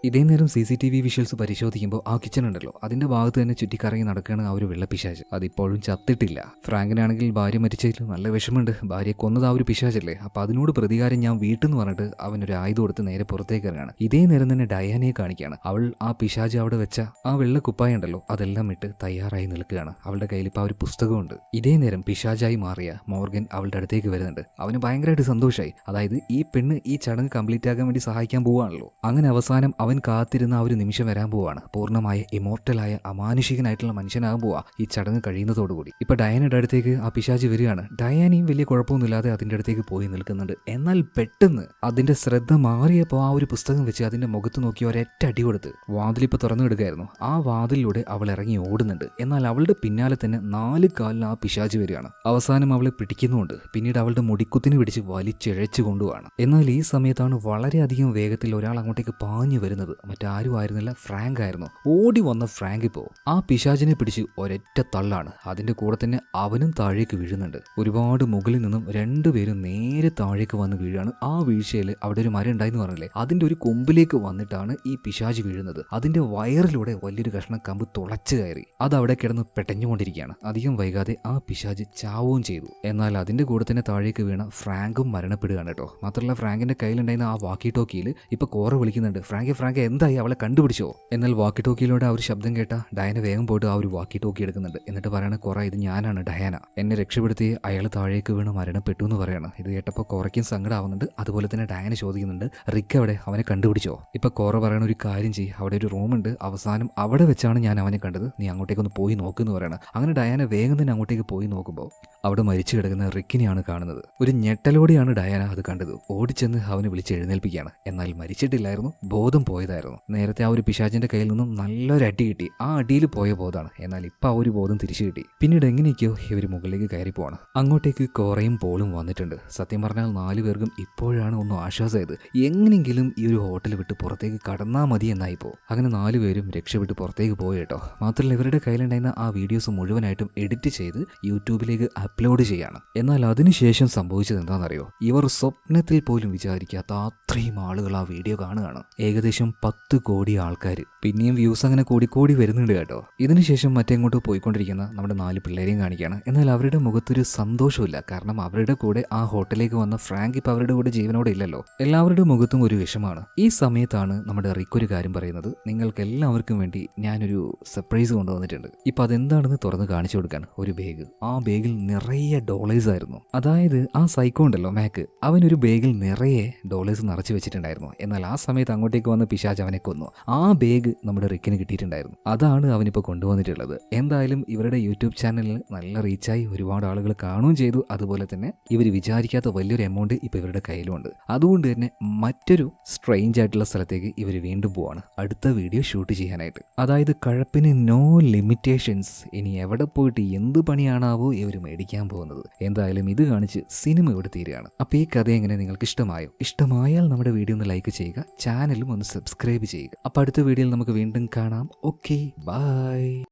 ഇതേ നേരം CCTV വിഷ്വൽസ് പരിശോധിക്കുമ്പോൾ ആ കിച്ചൺ ഉണ്ടല്ലോ, അതിന്റെ ഭാഗത്ത് തന്നെ ചുറ്റിക്കറങ്ങി നടക്കുകയാണ് ആ ഒരു വെള്ളപ്പിശാച്. അതിപ്പോഴും ചത്തിട്ടില്ല. ഫ്രാങ്കിനാണെങ്കിൽ ഭാര്യ മരിച്ചതിൽ നല്ല വിഷമമുണ്ട്. ഭാര്യയെ കൊന്നത് ആ ഒരു പിശാചല്ലേ. അപ്പൊ അതിനോട് പ്രതികാരം ഞാൻ വീട്ടിൽ നിന്ന് പറഞ്ഞിട്ട് അവനൊരു ആയുധം കൊടുത്ത് നേരെ പുറത്തേക്ക് ഇറങ്ങാണ്. ഇതേ നേരം തന്നെ ഡയാനയെ കാണിക്കുകയാണ്. അവൾ ആ പിശാച് അവിടെ വെച്ച ആ വെള്ള കുപ്പായ ഉണ്ടല്ലോ അതെല്ലാം ഇട്ട് തയ്യാറായി നിൽക്കുകയാണ്. അവളുടെ കയ്യിൽ ഇപ്പോൾ ആ ഒരു പുസ്തകമുണ്ട്. ഇതേ നേരം പിശാചായി മാറിയ മോർഗൻ അവളുടെ അടുത്തേക്ക് വരുന്നുണ്ട്. അവന് ഭയങ്കരമായിട്ട് സന്തോഷമായി. അതായത് ഈ പെണ്ണ് ഈ ചടങ്ങ് കംപ്ലീറ്റ് ആക്കാൻ വേണ്ടി സഹായിക്കാൻ പോവുകയാണല്ലോ. അങ്ങനെ അവസാനം അവൻ കാത്തിരുന്ന ആ ഒരു നിമിഷം വരാൻ പോവാണ്. പൂർണ്ണമായ ഇമോർട്ടലായ അമാനുഷികനായിട്ടുള്ള മനുഷ്യനാകാൻ പോവാ ഈ ചടങ്ങ് കഴിയുന്നതോടുകൂടി. ഇപ്പൊ ഡയാനയുടെ അടുത്തേക്ക് ആ പിശാച് വരികയാണ്. ഡയാനയും വലിയ കുഴപ്പമൊന്നുമില്ലാതെ അതിന്റെ അടുത്തേക്ക് പോയി നിൽക്കുന്നുണ്ട്. എന്നാൽ പെട്ടെന്ന് അതിന്റെ ശ്രദ്ധ മാറിയപ്പോൾ ആ ഒരു പുസ്തകം വെച്ച് അതിന്റെ മുഖത്ത് നോക്കി ഒരൊറ്റ അടി കൊടുത്ത് വാതിലിപ്പോൾ തുറന്നു വിടുകയായിരുന്നു. ആ വാതിലിലൂടെ അവൾ ഇറങ്ങി ഓടുന്നുണ്ട്. എന്നാൽ അവളുടെ പിന്നാലെ തന്നെ 4 കാലിൽ ആ പിശാച് വരികയാണ്. അവസാനം അവളെ പിടിക്കുന്നുണ്ട്. പിന്നീട് അവളുടെ മുടിക്കുത്തിന് പിടിച്ച് വലിച്ചിഴച്ചു കൊണ്ടുപോവാണ്. എന്നാൽ ഈ സമയത്താണ് വളരെയധികം വേഗത്തിൽ ഒരാൾ അങ്ങോട്ടേക്ക് പാഞ്ഞു വരുന്നത്. മറ്റാരും ആയിരുന്നില്ല, ഫ്രാങ്ക് ആയിരുന്നു. ഓടി വന്ന ഫ്രാങ്ക് ഇപ്പോൾ ആ പിശാചിനെ പിടിച്ച് ഒരൊറ്റ തള്ളാണ്. അതിന്റെ കൂടെ തന്നെ അവനും താഴേക്ക് വീഴുന്നുണ്ട്. ഒരുപാട് മുകളിൽ നിന്നും 2 പേരും നേരെ താഴേക്ക് വന്ന് വീഴാണ്. ആ വീഴ്ചയിൽ അവിടെ ഒരു മരം ഉണ്ടായിരുന്നു പറഞ്ഞില്ലേ, അതിന്റെ ഒരു കൊമ്പിലേക്ക് വന്നിട്ടാണ് ഈ പിശാച് വീഴുന്നത്. അതിന്റെ വയറിലൂടെ വലിയൊരു കഷ്ണം കമ്പ് തുളച്ചു കയറി അത് അവിടെ കിടന്ന് പെട്ടഞ്ഞുകൊണ്ടിരിക്കുകയാണ്. അധികം വൈകാതെ ആ പിശാച് ചാവുകയും ചെയ്തു. എന്നാൽ അതിന്റെ കൂടെ തന്നെ താഴേക്ക് വീണ ഫ്രാങ്കും മരണപ്പെടുകയാണ് കേട്ടോ. മാത്രമല്ല ഫ്രാങ്കിന്റെ കയ്യിലുണ്ടായിരുന്ന ആ വാക്കി ടോക്കിയിൽ ഇപ്പൊ കോറ വിളിക്കുന്നുണ്ട്, ഫ്രാങ്ക് എന്തായി, അവളെ കണ്ടുപിടിച്ചോ? എന്നാൽ വാക്കി ടോക്കിയിലൂടെ ആ ഒരു ശബ്ദം കേട്ട ഡയാന വേഗം പോയിട്ട് ആ ഒരു വാക്കി ടോക്കി എടുക്കുന്നുണ്ട്. എന്നിട്ട് പറയണ, കോറ ഇത് ഞാനാണ് ഡയാന, എന്നെ രക്ഷപ്പെടുത്തി അയാൾ താഴേക്ക് വീണ് മരണപ്പെട്ടു എന്ന് പറയണം. ഇത് കേട്ടപ്പോൾ കോറയ്ക്കും സങ്കടമാവുന്നുണ്ട്. അതുപോലെ തന്നെ ഡയാന ചോദിക്കുന്നുണ്ട്, റിക്ക് എവിടെ, അവനെ കണ്ടുപിടിച്ചോ? ഇപ്പൊ കോറ പറയണ, ഒരു കാര്യം ചെയ്യ്, അവിടെ ഒരു റൂമുണ്ട്, അവസാനം അവിടെ വെച്ചാണ് ഞാൻ അവനെ കണ്ടത്, നീ അങ്ങോട്ടേക്കൊന്ന് പോയി നോക്കുമെന്ന് പറയണം. അങ്ങനെ ഡയാന വേഗം തന്നെ അങ്ങോട്ടേക്ക് പോയി നോക്കുമ്പോൾ അവിടെ മരിച്ചു കിടക്കുന്ന റിക്കിനെയാണ് കാണുന്നത്. ഒരു ഞെട്ടലോടെയാണ് ഡയാന അത് കണ്ടത്. ഓടിച്ചെന്ന് അവനെ വിളിച്ച് എഴുന്നേൽപ്പിക്കുകയാണ്. എന്നാൽ മരിച്ചിട്ടില്ലായിരുന്നു, ബോധം പോയതായിരുന്നു. നേരത്തെ ആ ഒരു പിശാചിന്റെ കയ്യിൽ നിന്നും നല്ലൊരു അടി കിട്ടി. ആ അടിയിൽ പോയ ബോധമാണ്. എന്നാൽ ഇപ്പൊ ആ ഒരു ബോധം തിരിച്ചു കിട്ടി. പിന്നീട് എങ്ങനെയൊക്കെയോ ഇവർ മുകളിലേക്ക് കയറി പോവാണ്. അങ്ങോട്ടേക്ക് കോറയും പോളും വന്നിട്ടുണ്ട്. സത്യം പറഞ്ഞാൽ 4 പേർക്കും ഇപ്പോഴാണ് ഒന്ന് ആശ്വാസമായത്. എങ്ങനെയെങ്കിലും ഈ ഒരു ഹോട്ടൽ വിട്ട് പുറത്തേക്ക് കടന്നാൽ മതി എന്നായിപ്പോ. അങ്ങനെ 4 പേരും രക്ഷപ്പെട്ട് പുറത്തേക്ക് പോയി കേട്ടോ. മാത്രമല്ല ഇവരുടെ കയ്യിലുണ്ടായിരുന്ന ആ വീഡിയോസ് മുഴുവനായിട്ടും എഡിറ്റ് ചെയ്ത് യൂട്യൂബിലേക്ക് അപ്ലോഡ് ചെയ്യാണ്. എന്നാൽ അതിനുശേഷം സംഭവിച്ചത് എന്താണെന്നറിയോ? ഇവർ സ്വപ്നത്തിൽ പോലും വിചാരിക്കാത്ത അത്രയും ആളുകൾ ആ വീഡിയോ കാണുകയാണ്. ഏകദേശം ഏകദേശം 10 കോടി ആൾക്കാർ. പിന്നെയും വ്യൂസ് അങ്ങനെ കൂടിക്കൂടി വരുന്നുണ്ട് കേട്ടോ. ഇതിനുശേഷം മറ്റെങ്ങോട്ട് പോയിക്കൊണ്ടിരിക്കുന്ന നമ്മുടെ 4 പിള്ളേരെയും കാണിക്കുകയാണ്. എന്നാൽ അവരുടെ മുഖത്തൊരു സന്തോഷമില്ല. കാരണം അവരുടെ കൂടെ ആ ഹോട്ടലിലേക്ക് വന്ന ഫ്രാങ്ക് ഇപ്പം അവരുടെ കൂടെ ജീവനോടെ ഇല്ലല്ലോ. എല്ലാവരുടെ മുഖത്തും ഒരു വിഷമാണ്. ഈ സമയത്താണ് നമ്മുടെ റിക്ക് ഒരു കാര്യം പറയുന്നത്. നിങ്ങൾക്ക് എല്ലാവർക്കും വേണ്ടി ഞാനൊരു സർപ്രൈസ് കൊണ്ടുവന്നിട്ടുണ്ട്. ഇപ്പം അതെന്താണെന്ന് തുറന്ന് കാണിച്ചു കൊടുക്കാൻ ഒരു ബാഗ്. ആ ബാഗിൽ നിറയെ ഡോളേഴ്സ് ആയിരുന്നു. അതായത് ആ സൈക്കോ ഉണ്ടല്ലോ മാക്ക്, അവനൊരു ബാഗിൽ നിറയെ ഡോളേഴ്സ് നിറച്ച് വെച്ചിട്ടുണ്ടായിരുന്നു. എന്നാൽ ആ സമയത്ത് അങ്ങോട്ടേക്ക് വന്ന പിശാച് അവനെ കൊന്നു. ആ ബാഗ് നമ്മുടെ റിക്കിന് കിട്ടിയിട്ടുണ്ടായിരുന്നു. അതാണ് അവനിപ്പോൾ കൊണ്ടുവന്നിട്ടുള്ളത്. എന്തായാലും ഇവരുടെ യൂട്യൂബ് ചാനലിൽ നല്ല റീച്ചായി, ഒരുപാട് ആളുകൾ കാണുകയും ചെയ്തു. അതുപോലെ തന്നെ ഇവർ വിചാരിക്കാത്ത വലിയൊരു എമൗണ്ട് ഇപ്പോൾ ഇവരുടെ കയ്യിലുമുണ്ട്. അതുകൊണ്ട് തന്നെ മറ്റൊരു സ്ട്രെയിഞ്ച് ആയിട്ടുള്ള സ്ഥലത്തേക്ക് ഇവർ വീണ്ടും പോവാണ് അടുത്ത വീഡിയോ ഷൂട്ട് ചെയ്യാനായിട്ട്. അതായത് കഴപ്പിന് നോ ലിമിറ്റേഷൻസ്. ഇനി എവിടെ പോയിട്ട് എന്ത് പണിയാണാവോ ഇവർ മേടിക്കാൻ പോകുന്നത്. എന്തായാലും ഇത് കാണിച്ച് സിനിമ ഇവിടെ തീരുകയാണ്. അപ്പോൾ ഈ കഥ എങ്ങനെ നിങ്ങൾക്ക് ഇഷ്ടമായോ? ഇഷ്ടമായാൽ നമ്മുടെ വീഡിയോ ഒന്ന് ലൈക്ക് ചെയ്യുക, ചാനലും ഒന്ന് സബ്സ്ക്രൈബ് ചെയ്യുക. അപ്പോൾ അടുത്ത വീഡിയോയിൽ നമുക്ക് വീണ്ടും കാണാം. Okay, by.